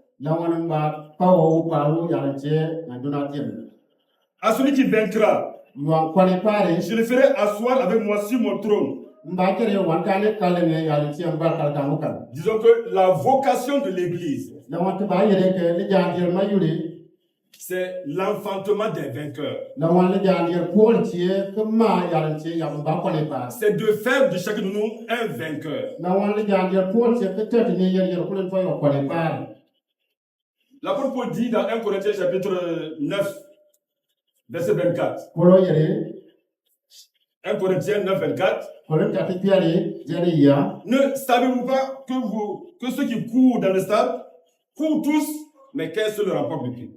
À celui qui vaincra, je le ferai asseoir avec moi sur mon trône. Disons que la vocation de l'Église, c'est l'enfantement des vainqueurs. C'est de faire de chacun de nous un vainqueur. L'apôtre Paul dit dans 1 Corinthiens chapitre 9, verset 24. 1 Corinthiens 9, 24. Ne savez-vous pas que ceux qui courent dans le stade courent tous, mais qu'un seul remporte le prix?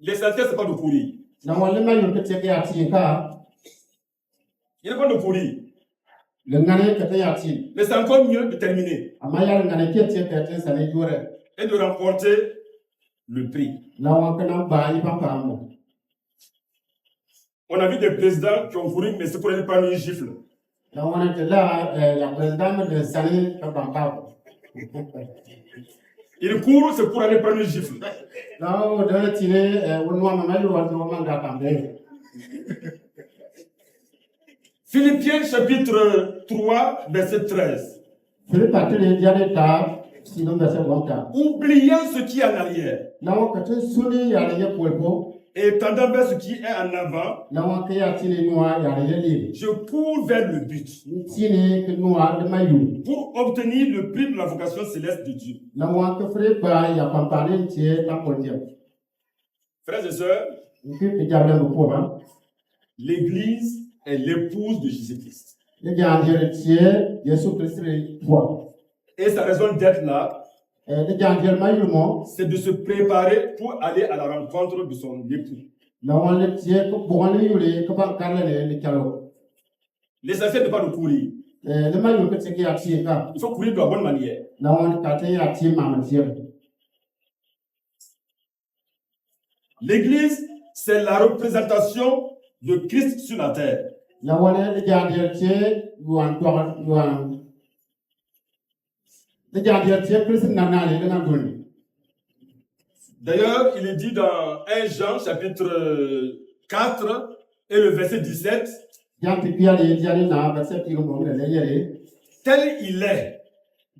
L'essentiel, ce n'est pas de courir. Il n'est pas de courir. Mais c'est encore mieux de terminer et de remporter le prix. On a vu des présidents qui ont couru, mais c'est pour aller prendre une gifle. na wana te la ya président de sani ka bamba Il court, c'est pour aller prendre une gifle. na o de tine wonwa mama yo wa manga kambe. Philippiens chapitre 3, verset 13. Philippe a tele diane ta sinon verset 1. Oubliant ce qui est en arrière Na o ka te suni ya le polpo et tendant vers ce qui est en avant, na wa ka ya tine noa ya le li. je cours vers le but Tine que noa de mayu. pour obtenir le prix de la vocation céleste de Dieu. Na wa ka fre ba ya pampane tie la poldia. Frères et sœurs, Nki pe jabla ko ba. l'Église est l'épouse de Jésus-Christ. Le jangere tie Yesu Christ toi. Et sa raison d'être là, Le jangere mayu mo c'est de se préparer pour aller à la rencontre de son époux. na wa le tie ko bo ne yule ko ban karle le kalo. L'essentiel n'est pas de courir. Le mayu ko te ki ati ka. Il faut courir de la bonne manière. Na wa ka te ati mama tie. L'Église, c'est la représentation de Christ sur la terre. Na wa le jangere tie yuan to yuan. Le jangere tie Christ na na le na doni. D'ailleurs, il est dit dans 1 Jean chapitre 4 et le verset 17, Janti pia le diane na verset ti mo le yere. tel il est,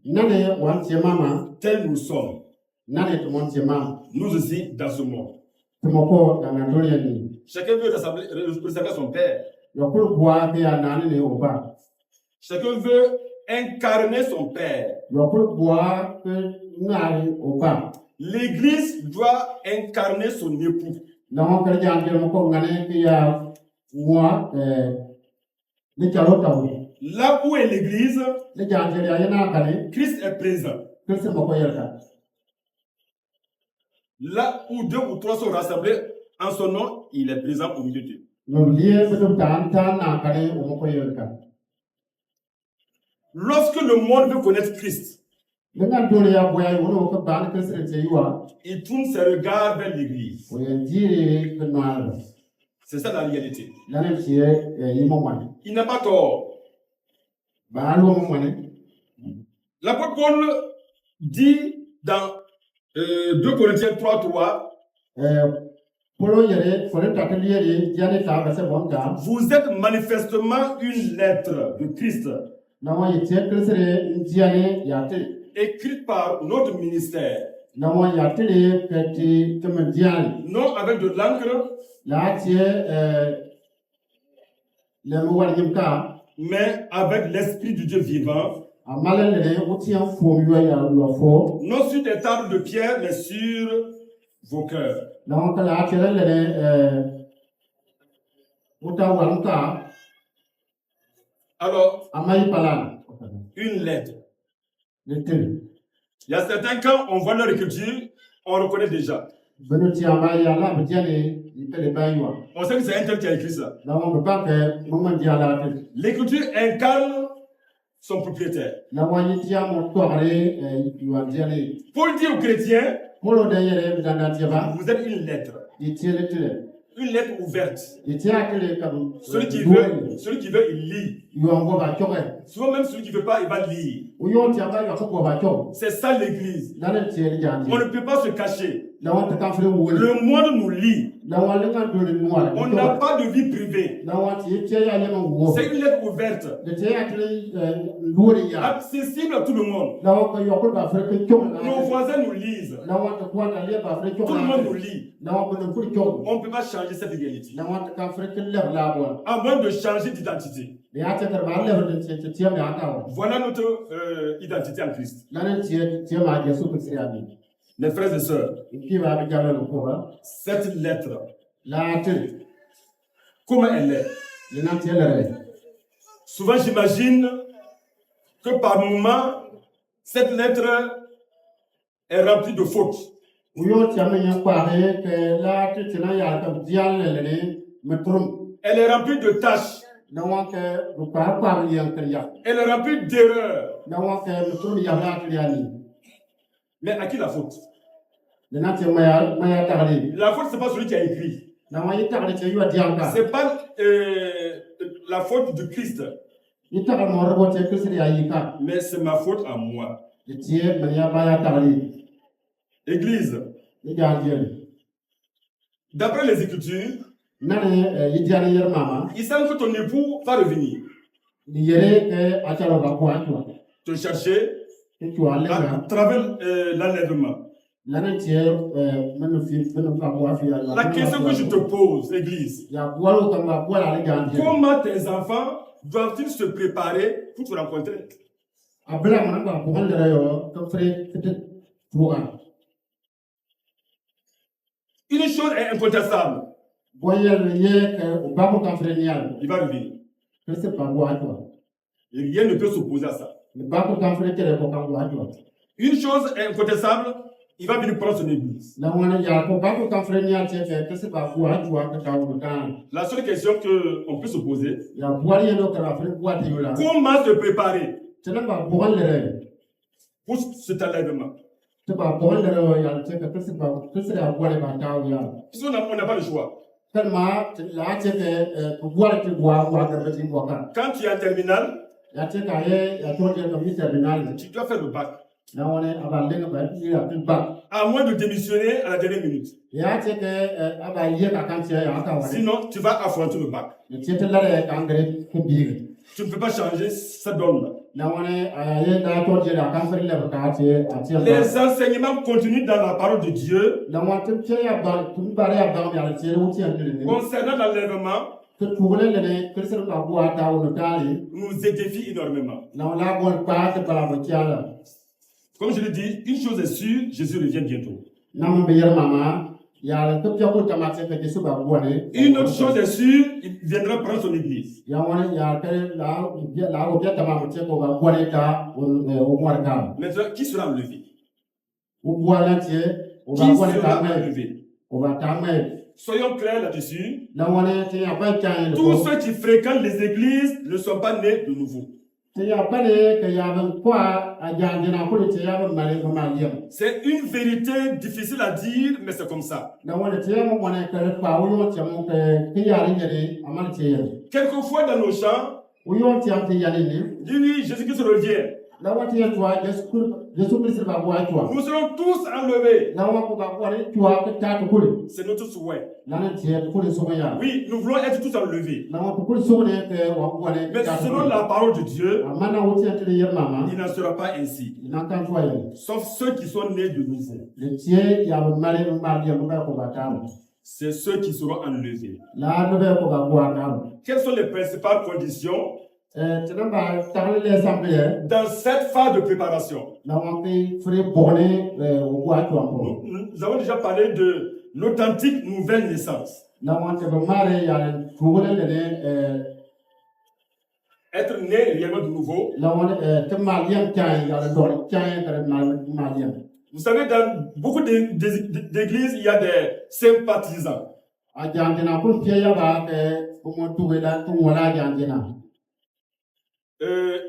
Nane wan tie mama, tel nous sommes, nane to mon tie mama. nous aussi dans ce monde. Tumoko na ndoni ni. Chacun veut ressembler à son père. Yokul bua ke ya nane ne oba. Chacun veut incarner son père. Yokul bua ke ngari oba. L'Église doit incarner son époux. Na ho ka jangere mo ko ngane ke ya moi le kalo tawu. Là où est l'Église, Le jangere ya na kale, Christ est présent. Christ mo ko yerka. Là où deux ou trois sont rassemblés en son nom, il est présent au milieu d'eux. No liye betum tan na kale o mo ko yerka. Lorsque le monde veut connaître Christ, Le nga dole ya boya yo no ko ban Christ te yiwa. il tourne ses regards vers l'Église. O ye jiri ke noa. C'est ça la réalité. Nane tie yimo wan. Il n'a pas tort. Ba lo mo wan. L'apôtre Paul dit dans 2 Corinthiens 3:3, Polo yere fore tatali yere diane ta verset 1. vous êtes manifestement une lettre de Christ, Na wa ye tie Christ re diane ya te. écrite par notre ministère, Na wa ya te le ke me diane. non avec de l'encre, La tie le mo wan yimka. mais avec l'Esprit du Dieu vivant, Amale le utien fo yo ya yo fo. non sur des tables de pierre, mais sur vos cœurs. Na wa ka la tie le uta wanka Alors, amai palan. une lettre. Le tel. Il y a certains, quand on voit leur écriture, on reconnaît déjà. Beno ti amai ya la bdiane ipele baywa. On sait que c'est un tel qui a écrit ça. Na wa ba ke mo man dia la te. L'écriture incarne son propriétaire. Na wa yi ti amo to are yo diane. Paul dit aux chrétiens, Polo de yere bidana ti ba. vous êtes une lettre. Yi ti le tele. Une lettre ouverte. Yi ti akele kam. Celui qui veut, il lit. Yo ngo ba choke. Souvent même celui qui ne veut pas, il va lire. Uyo ti aba yo ko ba choke. C'est ça l'église. Na le ti le jandi. On ne peut pas se cacher. Na wa ta kan fere wo. Le monde nous lit. Na wa le kan do le noa. On n'a pas de vie privée. Na wa ti ti ya le wo. C'est une lettre ouverte. De ti akele lori ya. Accessible à tout le monde. Na wa ko yo ko ba fere ke choke. Nos voisins nous lisent. Na wa ta kwa ta le ba fere choke. Tout le monde nous lit. Na wa ko no fere choke. On ne peut pas changer cette réalité. Na wa ta kan fere ke le la bo. À moins de changer d'identité. De ya ta ba le de ti me ata. Voilà notre identité en Christ. Na ne ti ma Yesu Christ ya bi. Mes frères et sœurs, Qui va avec le pouvoir? cette lettre, La tête, comment elle est? le nantier. Souvent, j'imagine que par moments, cette lettre est remplie de fautes. Uyo tiame yang pare que la tête na ya ka dial le metrum. Elle est remplie de tâches. Na wa ke bu par yang kriya. Elle est remplie d'erreurs. Na wa ke metrum ya la kriya ni. Mais à qui la faute? Le nantier maya tarli. La faute, ce n'est pas celui qui a écrit. Na wa yi tarli che yo dial ka. Ce n'est pas la faute de Christ. ita ka mo rabo te kusri ayi ka mais c'est ma faute à moi. tie man ya ba ya tagli Église, ni janjel d'après les Écritures, nane yidiane yer mama il semble que ton époux va revenir ni yere ke achalo ga ko atwa te chercher tu ale à ga travers l'enlèvement. lana tie manu fi manu fa bo afi La question que je te pose, Église, ya bwalo ka ba bwala ale janjel comment tes enfants doivent-ils se préparer pour te rencontrer? abla man ba ko handere yo to fre fete tuwa Une chose est incontestable, boyel ye ke ba ko kan fre nial il va revenir. que c'est pas bo atwa Et rien ne peut s'opposer à ça. ba ko kan fre tere ko kan bo atwa Une chose est incontestable, il va venir prendre son église. la wana ya ko ba ko kan fre nial te que c'est pas bo atwa ka ta wo kan La seule question qu'on peut se poser, ya boali no ka fre bo atwa la comment se préparer tena ba bo handere pour cet enlèvement? te ba bo handere ya te que c'est pas que c'est a boali ba ta wo ya Puisqu'on n'a pas le choix. tellement la te que boali te bo wa ka beti bo kan Quand tu es en terminale, ya te ka ye ya to te ko mi terminal tu dois faire le bac. la wana aba lenga ba ti ya ti ba À moins de démissionner à la dernière minute. ya te que aba ye ka kan te ya ka wa Sinon, tu vas affronter le bac. ne te la re kan gre ko bi Tu ne peux pas changer cette donne. la wana ye da to te la kan fere le ka te a te Les enseignements continus dans la parole de Dieu la wana te ya ba tu ba ya ba ya te wo ti ya ne concernant l'enlèvement que tuule le ne que c'est pas bo ata wo tali nous édifie énormément. la wana bo pa te ba bo tiala Comme je l'ai dit, une chose est sûre, Jésus revient bientôt. nam be yer mama ya la to ko ta ma te que c'est pas bo ne Une autre chose est sûre, il viendra prendre son église. ya wana ya te la o ta ma te ko ba bo ne ta o mo ka Maintenant, qui sera enlevé? o bo la te o ba Qui bo ne sera ta me enlevé? o ba ta me Soyons clairs là-dessus. la wana te ya ba ta Tous ceux qui fréquentent les églises ne sont pas nés de nouveau. te ya ba ne que ya ba kwa a jandina ko te ya ba male ko ma yem C'est une vérité difficile à dire, mais c'est comme ça. la wana te ya mo wana ka pa o yo te mo ke ya ri ne amal te ya Quelquefois dans nos chants, o yo te am te ya ne dit oui, Jésus-Christ revient. la wa te ya toi Jésus Christ ba bo toi Nous serons tous enlevés. la wa ko ba bo ne toi que ta ko le C'est notre souhait. la ne te ko le so ya Oui, nous voulons être tous enlevés. la wa ko le so ne ke wa bo ne Mais selon la parole de Dieu, amana o te te yer mama il n'en sera pas ainsi. na kan toi ya Sauf ceux qui sont nés de nouveau. le tie ya ba male ma dia mo ba ko ba ta C'est ceux qui seront enlevés. la no ba ko ba bo ta Quelles sont les principales conditions tena ba ta le sample dans cette phase de préparation? la wa pe fre bonne o bo toi ko Nous avons déjà parlé de l'authentique nouvelle naissance. la wa te ba mare ya ko le ne Être né réellement de nouveau. la wa te ma yam tan ya do tan ka ma yam Vous savez, dans beaucoup d'églises, il y a des sympathisants. a jandina ko te ya ba ke ko mo tu la tu wala jandina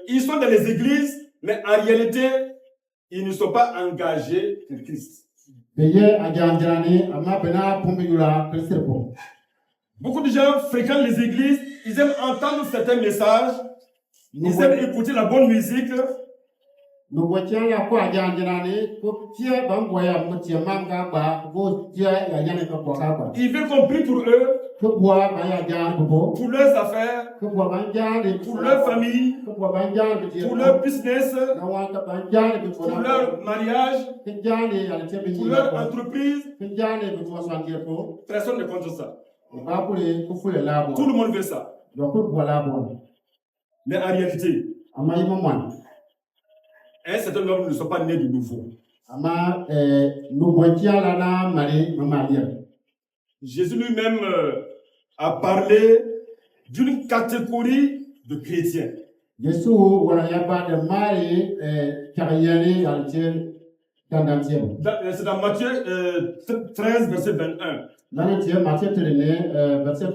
Ils sont dans les églises, mais en réalité, ils ne sont pas engagés pour Christ. beye a jandina ni ama bena pumbi yula kristo ko Beaucoup de gens fréquentent les églises, ils aiment entendre certains messages, ils aiment écouter la bonne musique, no bo tia ya ko a jandina ni ko tie ban boya mo tie manga ba bo tie ya yana ko ko ka ils veulent qu'on prie pour eux, ko bo ba ya jan ko pour leurs affaires, ko bo ban jan pour leur famille, ko bo ban jan pour leur business, na wa ka ban jan ko pour leur mariage, ke jan ya te be pour ni leur entreprise. ke jan ko to san dire ko Personne ne contre ça. ba ko le ko fu le la bo Tout le monde veut ça. do ko bo la bo Mais en réalité, ama yi mo man un certain nombre ne sont pas nés de nouveau. ama no bo tia la na mari mama ya Jésus lui-même a parlé d'une catégorie de chrétiens. Yesu wala ya ba de mari carrière ya te dandantie C'est dans Matthieu 13, verset 21. L'année tiers, Matthieu Téléné, verset 5,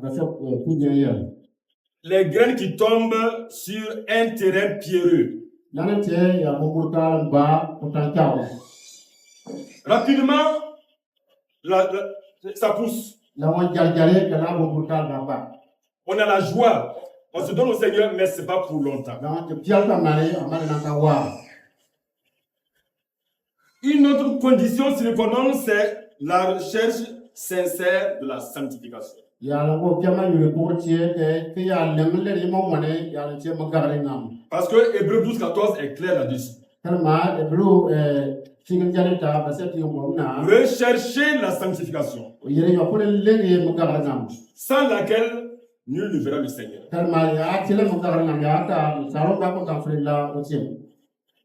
verset tout bien. Les graines qui tombent sur un terrain pierreux. L'année tiers, il y a beaucoup de temps bas, pourtant cao. Rapidement, ça pousse. Là, on galgalé, que là, beaucoup de temps bas. On a la joie, On se donne au Seigneur, mais ce n'est pas pour longtemps. Une autre condition sine qua non, c'est la recherche sincère de la sanctification. Parce que Hébreux 12, 14 est clair là-dessus. Recherchez la sanctification, sans laquelle nul ne verra le Seigneur.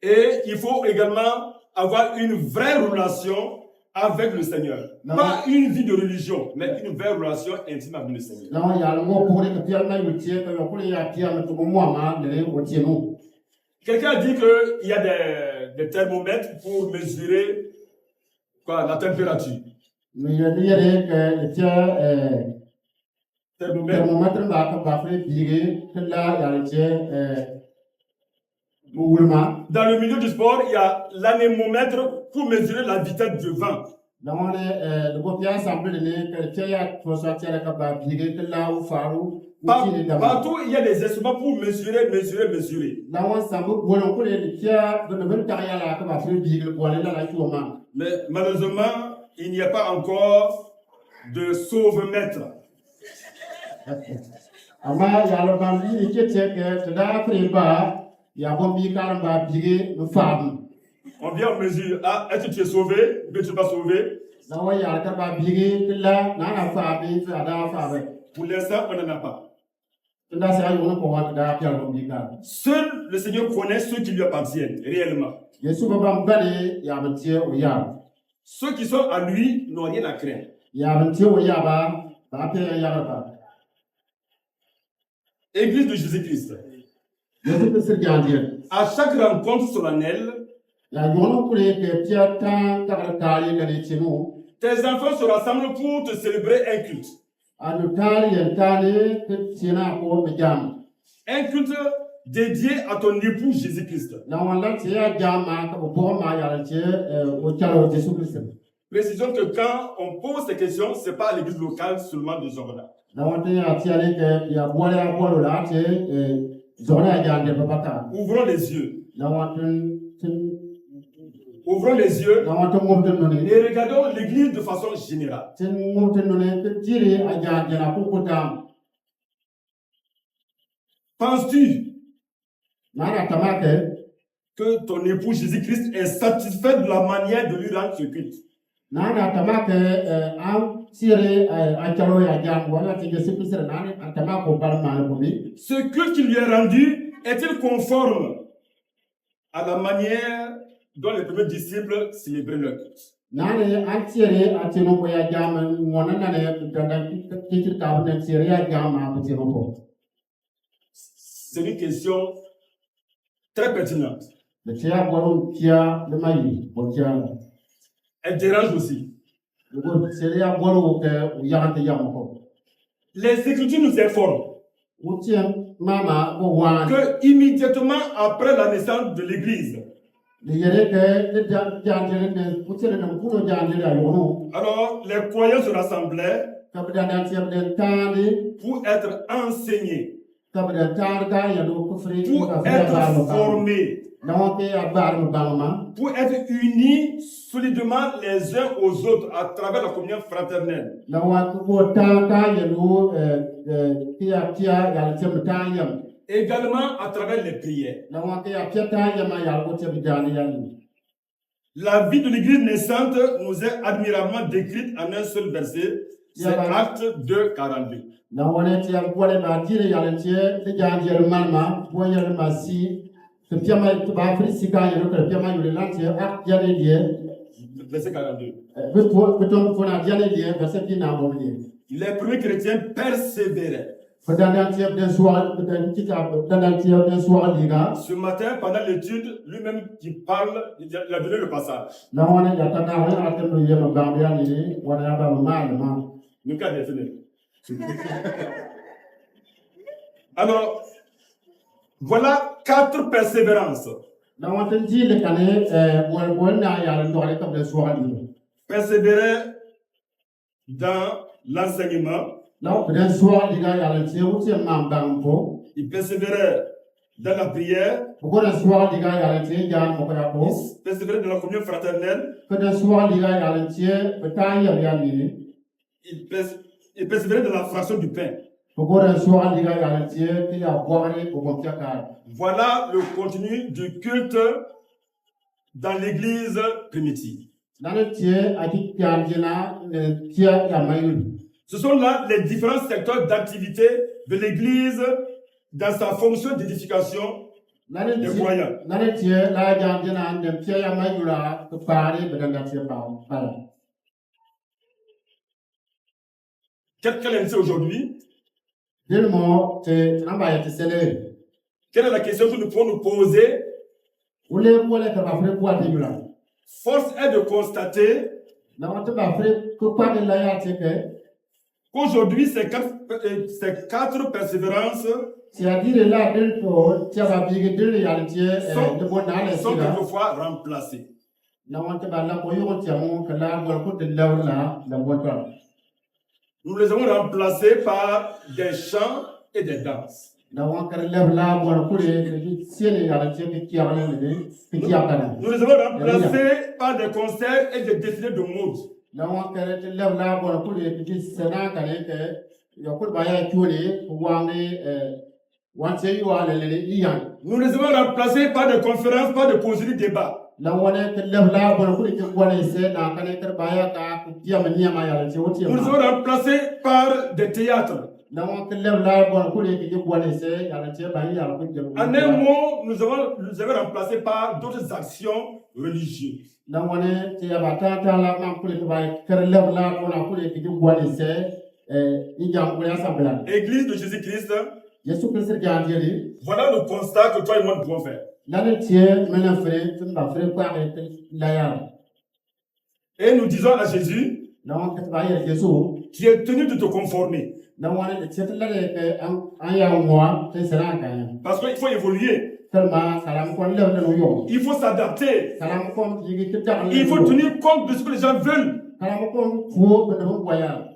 Et il faut également avoir une vraie relation avec le Seigneur. Pas une vie de religion, mais une vraie relation intime avec le Seigneur. Quelqu'un a dit qu'il y a des thermomètres pour mesurer quoi, la température. Thermomètre. Dans le milieu du sport, il y a l'anémomètre pour mesurer la vitesse du vent. Partout, il y a des instruments pour mesurer. Mais malheureusement, il n'y a pas encore de sauvemètre. On vient en mesure. Ah, est-ce que tu es sauvé? Ou bien tu n'es pas sauvé? Pour l'instant, on n'en a pas. Seul le Seigneur connaît ceux qui lui appartiennent réellement. Ceux qui sont à lui n'ont rien à craindre. Église de Jésus-Christ. À chaque rencontre solennelle, tes enfants se rassemblent pour te célébrer un culte. Un culte dédié à ton époux Jésus-Christ. Précisons que quand on pose ces questions, ce n'est pas à l'église locale seulement de Zorona. Ouvrons les yeux. Ouvrons les yeux et regardons l'église de façon générale. Penses-tu que ton époux Jésus-Christ est satisfait de la manière de lui rendre ce culte? Ce culte qui lui est rendu est-il conforme à la manière dont les premiers disciples célébraient leur culte? C'est une question très pertinente. Elle dérange aussi. Les Écritures nous informent que immédiatement après la naissance de l'Église, alors les croyants se rassemblaient pour être enseignés, pour être formés, pour être unis solidement les uns aux autres à travers la communion fraternelle. Également à travers les prières. La vie de l'église naissante nous est admirablement décrite en un seul verset. C'est Acte 2, 42. Verset 42. Les premiers chrétiens persévéraient. Ce matin, pendant l'étude, lui-même qui parle, il a donné le passage. Alors, voilà 4 persévérances. Persévérer dans l'enseignement. Ils persévérèrent dans la prière, Bukan suara liga yang cie jangan mau kaya po. ils persévérèrent dans la communion fraternelle, Kada suara liga yang cie bertanya yang ini. ils persévéraient dans la fraction du pain. Bukan suara liga yang cie tidak buang ni bukan cakap. Voilà le contenu du culte dans l'église primitive. Nana cie adik yang jena cie yang main. Ce sont là les différents secteurs d'activité de l'église dans sa fonction d'édification des croyants. Nana cie la yang jena dem cie yang main lah kepari berdana cie pau. Quelle est aujourd'hui? Dia mau nambah ya sele. Quelle est la question que nous pouvons nous poser? Ule boleh terapre buat dia bilang. Force est de constater Nama tu bapre kepada layak cek. qu'aujourd'hui, ces quatre persévérances C'est-à-dire là, del to tiaba bigi del yang cie de bon nale sont sila. quelquefois remplacées. Nama tu bala koyo tiamu kala bol ko de lawla la botwa. Nous les avons remplacées par des chants et des danses. Nama kala lawla bol ko de siele yang cie kikiana ni kikiana. Nous les avons remplacées par des concerts et des défilés de mode. Nama kala lawla bol ko de kiki sena kale ke yakul baya chuli wangi wanse yuwa lele iyan. Nous les avons remplacées par des conférences, par des causeries, débats. Lawane ke lawla bol ko de wane se na kale ter baya ka kiya mania ma ya cie oti. Nous les avons remplacées par des théâtres. Nama ke lawla bol ko de kiki wane se ya cie baya ya ko de. En un mot, nous avons remplacé par d'autres actions religieuses. Lawane te abata ta la ma ko de baya ke lawla ko de kiki wane se ijam ko ya sabla. Église de Jésus-Christ, Yesu Kristo jandiri. voilà le constat que toi et moi nous pouvons faire. Lane tie mena fere tumba fere kwa la ya. Et nous disons à Jésus, Nama ke baya Yesu. tu es tenu de te conformer. Nama te la ke an ya moi te sera kan. Parce qu'il faut évoluer. Tellement salam ko lewna no yo. Il faut s'adapter. Salam ko yigi te ta. Il faut tenir compte de ce que les gens veulent. Salam ko fo be no boya.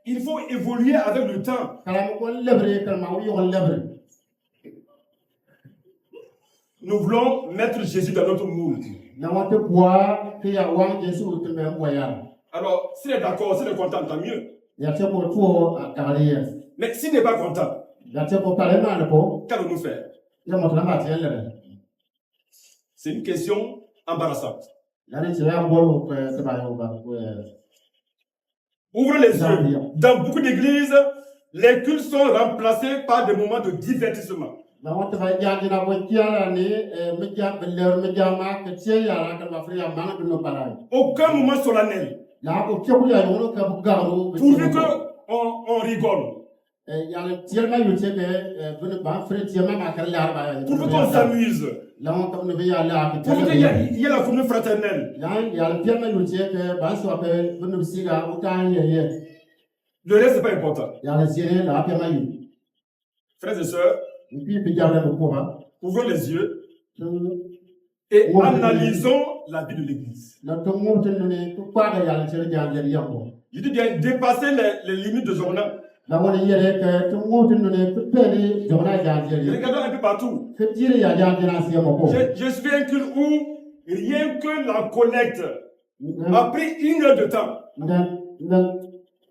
Il faut évoluer avec le temps. Salam ko lebre kalma yo lebre. Nous voulons mettre Jésus dans notre moule. Nama te boa ke ya wang Yesu te me boya. Alors, s'il est d'accord, s'il est content, tant mieux. Ya te ko to akariya. Mais s'il n'est pas content, Ya te ko pare na ko. qu'allons-nous faire? Ya mo tana ma te lere. C'est une question embarrassante. Lane te ya bolo ko te ba yo ba ko. Ouvrez les yeux. Dans beaucoup d'églises, les cultes sont remplacés par des moments de divertissement. Nama te ba ya dina ko tiara ni me ja beler me ja ma ke tie ya la ka ba fri ya ma no para. Aucun moment solennel. La ko ke ku ya yo ka bu garo. Pourvu qu'on rigole. Ya le tie ma yo te ke bu ba fri tie ma ka la ba ya. Pourvu qu'on s'amuse. Là, comme nous veillons là, Pourvu qu'il y ait la communion fraternelle. il y a le bien nous dire que bah soit que nous siga autant Le reste n'est pas important. il y a le ciel là bien mayu. Frères et sœurs, Et puis il y a le pouvoir. ouvrons les yeux et analysons la vie de l'Église. Là tout le monde ne peut pas il y a le ciel il y a Je dis bien dépasser les limites de Zorna. là on y est que tout le monde ne peut pas aller dans la galerie. Regardons un peu partout. Que dire il y a Je suis un culte où rien que la collecte a pris 1 heure de temps.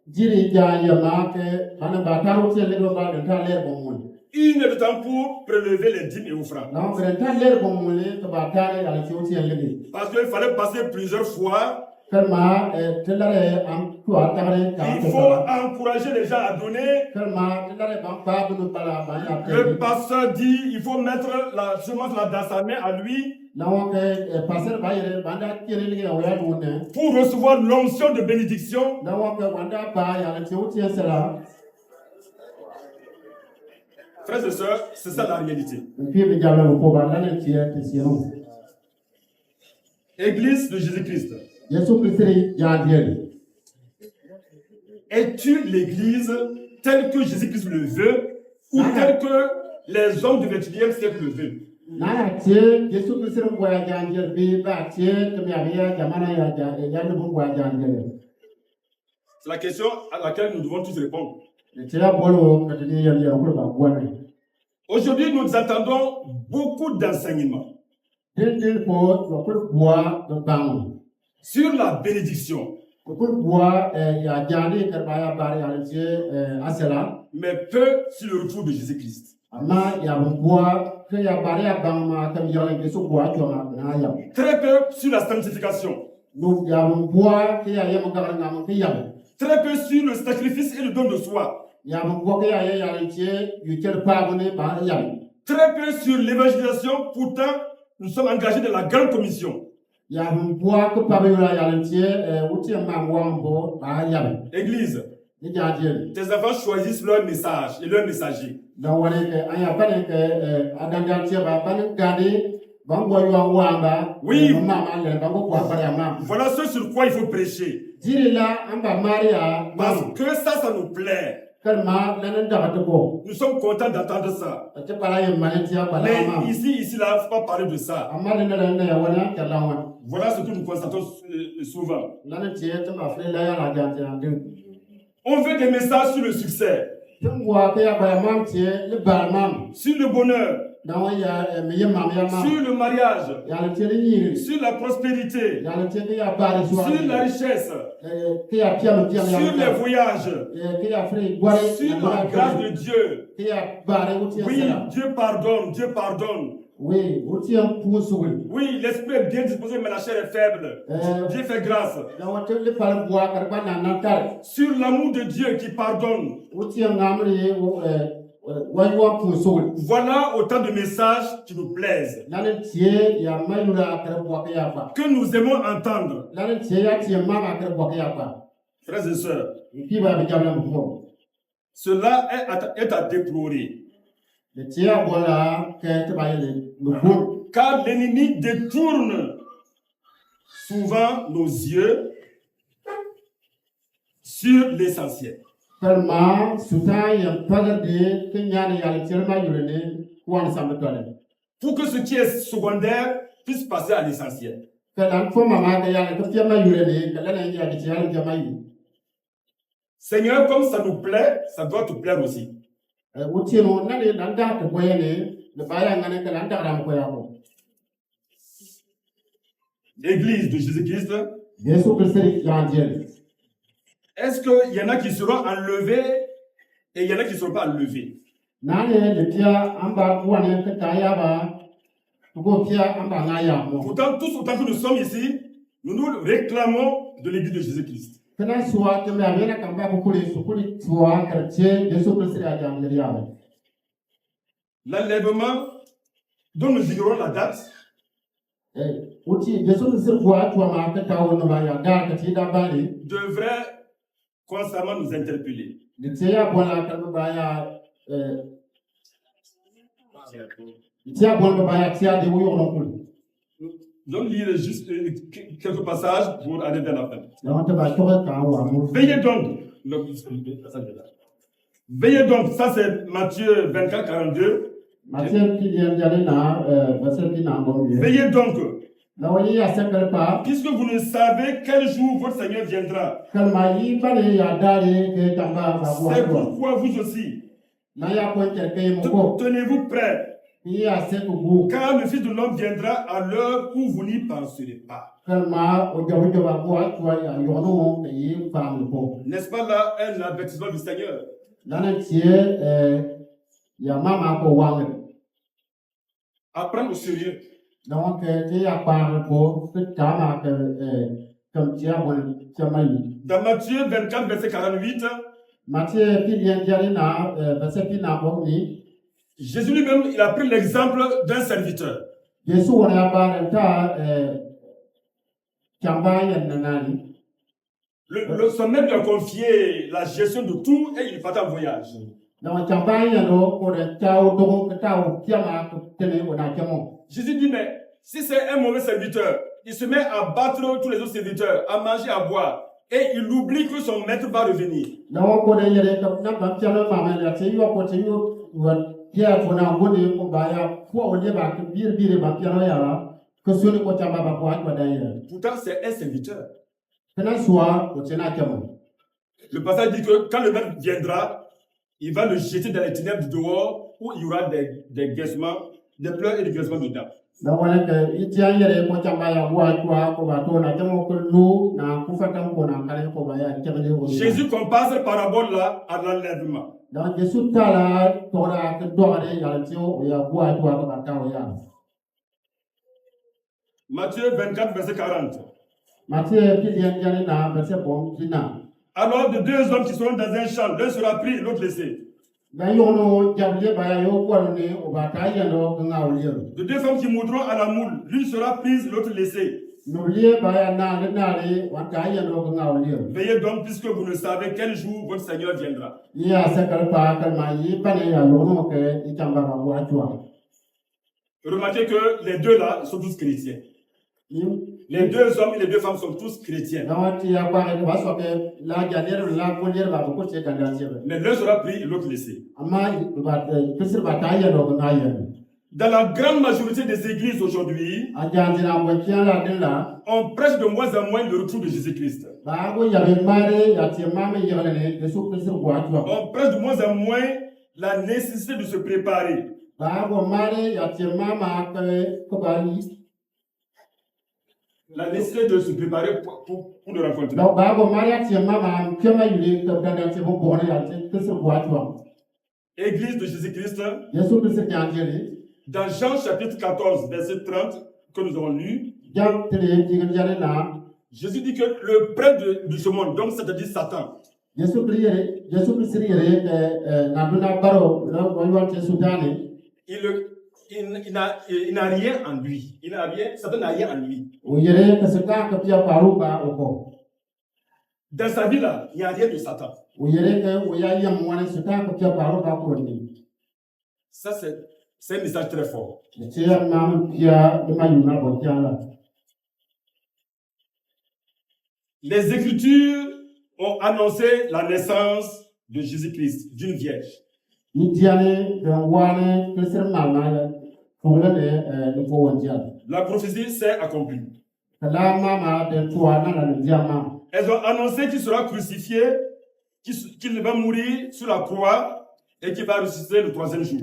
Dire il y a marque on a pas au ciel le ba de l'air bon. 1 heure de temps pour prélever les dîmes et offrandes. Non, mais l'air bon le ba ta il y a le ciel le. Parce qu'il fallait passer plusieurs fois. Il faut encourager les gens à donner. Le pasteur dit il faut mettre la semence là dans sa main à lui pour recevoir l'onction de bénédiction. Frères et sœurs, c'est ça la réalité. Église de Jésus-Christ. Es-tu l'église telle que Jésus-Christ le veut ou telle que les hommes du 21e siècle le veulent? C'est la question à laquelle nous devons tous répondre. Aujourd'hui, nous attendons beaucoup d'enseignements sur la bénédiction, mais peu sur le retour de Jésus-Christ. Très peu sur la sanctification. Très peu sur le sacrifice et le don de soi. Très peu sur l'évangélisation, pourtant nous sommes engagés dans la grande commission. Église, tes enfants choisissent leur message et leur messager. Oui, voilà ce sur quoi il faut prêcher. Parce que ça nous plaît. Nous sommes contents d'entendre ça. Mais ici, là, il ne faut pas parler de ça. Voilà ce que nous constatons souvent. On veut des messages sur le succès, sur le bonheur, sur le mariage, sur la prospérité, sur la richesse, sur les voyages, sur la grâce de Dieu. Oui, Dieu pardonne, Dieu pardonne. Oui, l'esprit est bien disposé, mais la chair est faible. Dieu fait grâce. Sur l'amour de Dieu qui pardonne. Voilà autant de messages qui nous plaisent, que nous aimons entendre. Frères et sœurs, cela est à déplorer. Car l'ennemi détourne souvent nos yeux sur l'essentiel. Pour que ce qui est secondaire puisse passer à l'essentiel. Seigneur, comme ça nous plaît, ça doit te plaire aussi. L'église de Jésus-Christ, est-ce qu'il y en a qui seront enlevés et il y en a qui ne seront pas enlevés? Pourtant, tous autant que nous sommes ici, nous nous réclamons de l'église de Jésus-Christ. L'enlèvement dont nous ignorons la date devrait constamment nous interpeller. Nous allons lire juste quelques passages pour aller vers la fin. Veillez donc, ça c'est Matthieu 24, 42. Veillez donc, puisque vous ne savez quel jour votre Seigneur viendra. C'est pourquoi vous aussi, tenez-vous prêts. Car le Fils de l'homme viendra à l'heure où vous n'y penserez pas. N'est-ce pas là un avertissement du Seigneur? Apprendre au sérieux. Dans Matthieu 24, verset 48, Jésus lui-même, il a pris l'exemple d'un serviteur. Son maître lui a confié la gestion de tout et il partait en voyage. Jésus dit, mais si c'est un mauvais serviteur, il se met à battre tous les autres serviteurs, à manger, à boire, et il oublie que son maître va revenir. Pourtant, c'est un serviteur. Le passage dit que quand le maître viendra, il va le jeter dans les ténèbres du dehors où il y aura des guessements, des pleurs et des guessements dedans. Jésus compare cette parabole-là à l'enlèvement. Matthieu 24, verset 40. Alors de deux hommes qui seront dans un champ, l'un sera pris et l'autre laissé. De deux femmes qui monteront à la moule, l'une sera prise, l'autre laissée. Veillez donc puisque vous ne savez quel jour votre Seigneur viendra. Remarquez que les deux là sont tous chrétiens. Les deux hommes et les deux femmes sont tous chrétiens. Mais l'un sera pris et l'autre laissé. Dans la grande majorité des églises aujourd'hui, on prêche de moins en moins le retour de Jésus-Christ. On prêche de moins en moins la nécessité de se préparer. La nécessité de se préparer pour le rencontrer. Église de Jésus-Christ, dans Jean chapitre 14, verset 30, que nous avons lu, Jésus dit que le prêtre de ce monde, donc c'est-à-dire Satan, il n'a rien en lui. Satan n'a rien en lui. Dans sa vie là, il n'y a rien de Satan. Ça c'est un message très fort. Les Écritures ont annoncé la naissance de Jésus-Christ, d'une vierge. La prophétie s'est accomplie. Elles ont annoncé qu'il sera crucifié, qu'il va mourir sur la croix et qu'il va ressusciter le troisième jour.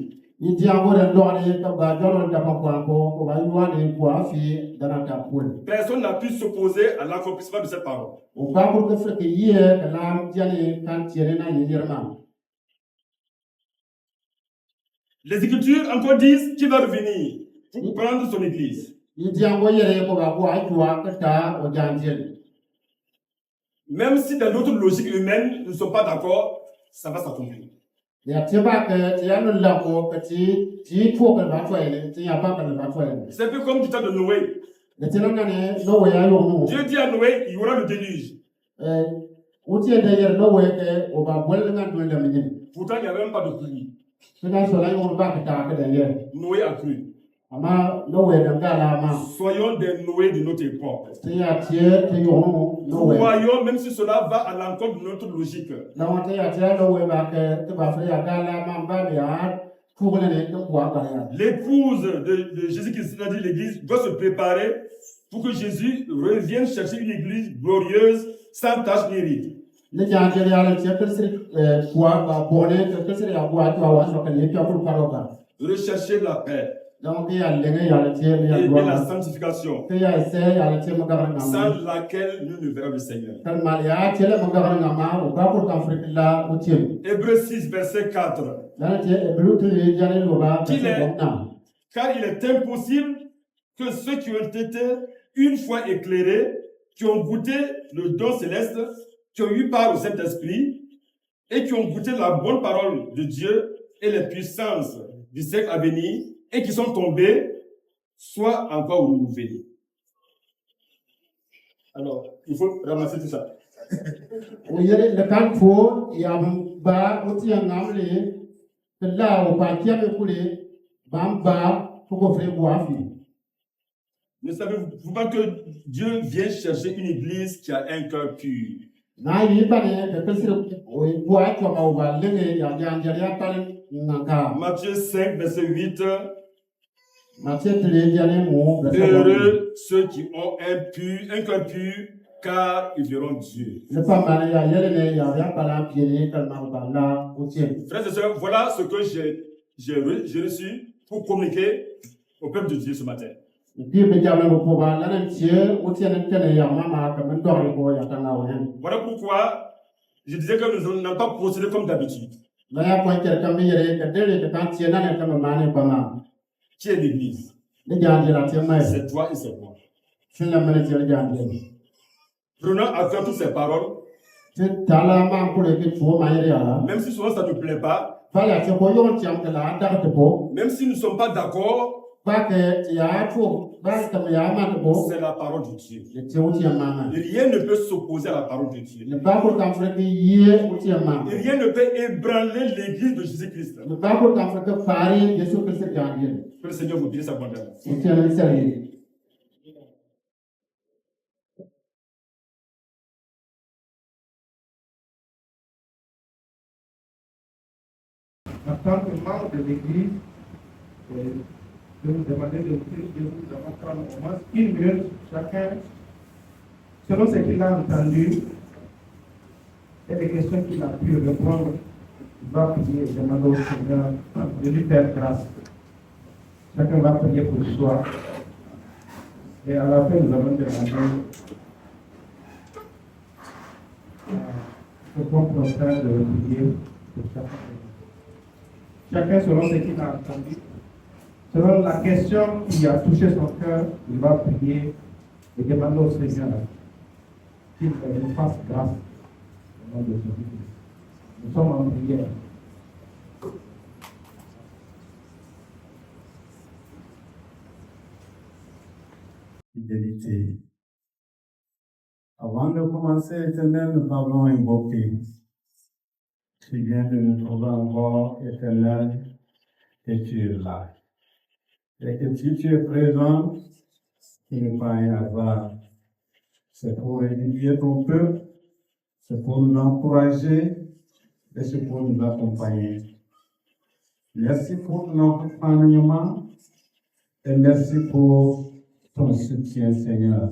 Personne n'a pu s'opposer à l'accomplissement de cette parole. Les Écritures encore disent qu'il va revenir pour prendre son église. Même si dans d'autres logiques humaines ne sont pas d'accord, ça va s'accomplir. C'est un peu comme du temps de Noé. Dieu dit à Noé, il y aura le déluge. Pourtant, il n'y avait même pas de pluie. Noé a cru. Soyons des Noé de notre époque. Voyons, même si cela va à l'encontre de notre logique. L'épouse de Jésus-Christ, c'est-à-dire l'Église, doit se préparer pour que Jésus revienne chercher une Église glorieuse, sans tache ni ride. Rechercher la paix et la sanctification, sans laquelle nous ne verrons le Seigneur. Hébreux 6, verset 4. Car il est impossible que ceux qui ont été une fois éclairés, qui ont goûté le don céleste, qui ont eu part au Saint-Esprit et qui ont goûté la bonne parole de Dieu et les puissances du siècle à venir et qui sont tombés, soient encore renouvelés. Alors, il faut ramasser tout ça. Ne savez-vous pas que Dieu vient chercher une église qui a un cœur pur? Matthieu 5, verset 8. Heureux ceux qui ont un cœur pur car ils verront Dieu. Frères et sœurs, voilà ce que j'ai reçu pour communiquer au peuple de Dieu ce matin. Voilà pourquoi je disais que nous n'allons pas procéder comme d'habitude. Qui est l'Église? C'est toi et c'est moi. Prenons à cœur toutes ces paroles. Même si souvent ça ne plaît pas. Même si nous ne sommes pas d'accord. C'est la parole de Dieu. Rien ne peut s'opposer à la parole de Dieu. Et rien ne peut ébranler l'église de Jésus-Christ. Que le Seigneur vous bénisse abondamment. En tant que membre de l'église, je vous demander de vous prendre au moins 1 minute chacun, selon ce qu'il a entendu et les questions qu'il a pu répondre. Il va prier et demander au Seigneur de lui faire grâce. Chacun va prier pour soi. Et à la fin, nous allons demander au bon prophète de prier pour chacun. Chacun selon ce qu'il a entendu. Selon la question qui a touché son cœur, il va prier et demander au Seigneur qu'il nous fasse grâce au nom de Jésus-Christ. Nous sommes en prière. Fidélité. Avant de commencer, Éternel, nous avons invoqué. Tu viens de nous trouver encore, Éternel, et tu es là. Et que si tu es présent, il n'est pas un hasard. C'est pour édifier ton peuple, c'est pour nous encourager et c'est pour nous accompagner. Merci pour notre enseignement et merci pour ton soutien, Seigneur.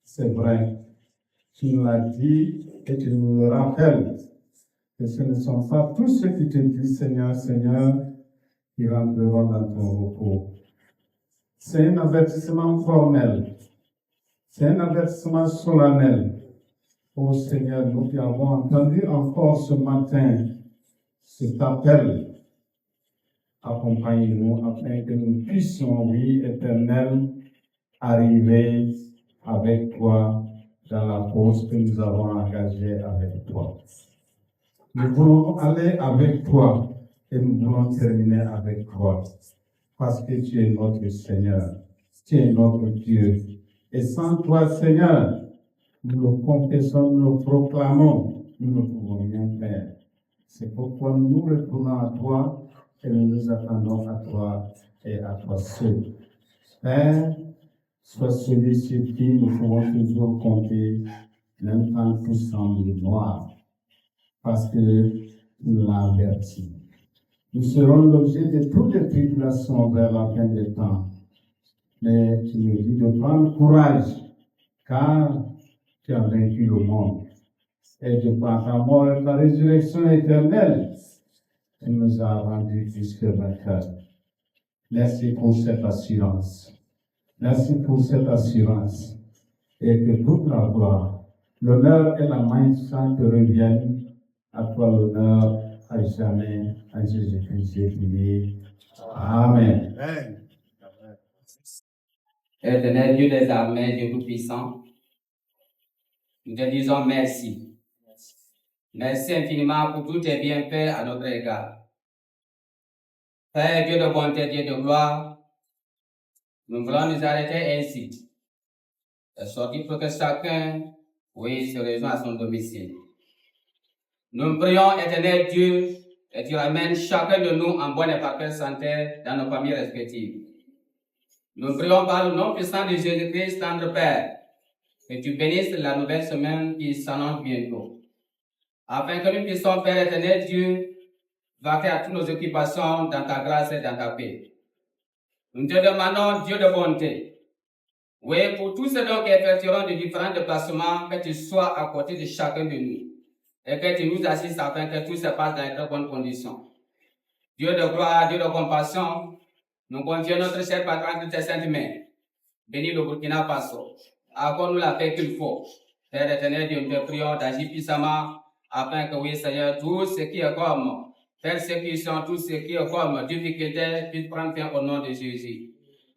C'est vrai, tu nous l'as dit et tu nous le rappelles que ce ne sont pas tous ceux qui te disent Seigneur, Seigneur, qui rentreront dans ton repos. C'est un avertissement formel. C'est un avertissement solennel. Oh Seigneur, nous qui avons entendu encore ce matin cet appel, accompagnez-nous afin que nous puissions, oui, Éternel, arriver avec toi dans la cause que nous avons engagée avec toi. Nous voulons aller avec toi et nous voulons terminer avec toi parce que tu es notre Seigneur, tu es notre Dieu. Et sans toi, Seigneur, nous le confessons, nous le proclamons, nous ne pouvons rien faire. C'est pourquoi nous nous retournons à toi et nous nous attendons à toi et à toi seul. Père, sois celui sur qui nous pouvons toujours compter, même quand tout semble noir, parce que tu l'as averti. Nous serons l'objet de toutes les tribulations vers la fin des temps. Mais tu nous dis de prendre courage, car tu as vaincu le monde. Et de par ta mort et ta résurrection éternelle, tu nous as rendus plus que vainqueurs. Merci pour cette assurance. Merci pour cette assurance. Et que toute la gloire, l'honneur et la majesté te reviennent. À toi l'honneur, à jamais, à Jésus-Christ, Jésus. Amen. Amen. Éternel Dieu des armées, Dieu tout-puissant, nous te disons merci. Merci infiniment pour tous tes bienfaits à notre égard. Père Dieu de bonté, Dieu de gloire, nous voulons nous arrêter ainsi. Et sortir pour que chacun, oui, se rejoigne à son domicile. Nous prions, Éternel Dieu, et tu ramènes chacun de nous en bonne et parfaite santé dans nos familles respectives. Nous prions par le nom puissant de Jésus-Christ, tendre Père, que tu bénisses la nouvelle semaine qui s'annonce bientôt. Afin que nous puissions, Père éternel Dieu, vaquer à toutes nos occupations dans ta grâce et dans ta paix. Nous te demandons, Dieu de bonté, Oui, pour tous ceux qui effectueront de différents déplacements, que tu sois à côté de chacun de nous. Et que tu nous assistes afin que tout se passe dans de très bonnes conditions. Dieu de gloire, Dieu de compassion, nous confions notre cher patron de tes saintes mains. Bénis le Burkina Faso. Accorde-nous la paix qu'il faut. Père éternel, Dieu, nous te prions d'agir puissamment afin que, oui, Seigneur, tout ce qui est comme persécution, tout ce qui est comme difficulté puisse prendre fin au nom de Jésus.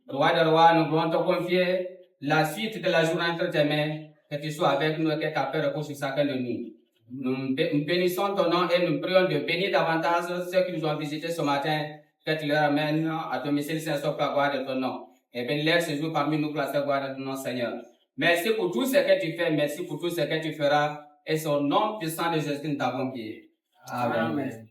Roi de roi, nous voulons te confier la suite de la journée entre tes mains, que tu sois avec nous et que ta paix repose sur chacun de nous. Nous bénissons ton nom et nous prions de bénir davantage ceux qui nous ont visités ce matin, que tu les ramènes à domicile saint sauf la gloire de ton nom. Et bénis-les ce jour parmi nous pour la seule gloire de ton nom, Seigneur. Merci pour tout ce que tu fais, merci pour tout ce que tu feras, et c'est au nom puissant de Jésus que nous t'avons prié. Amen.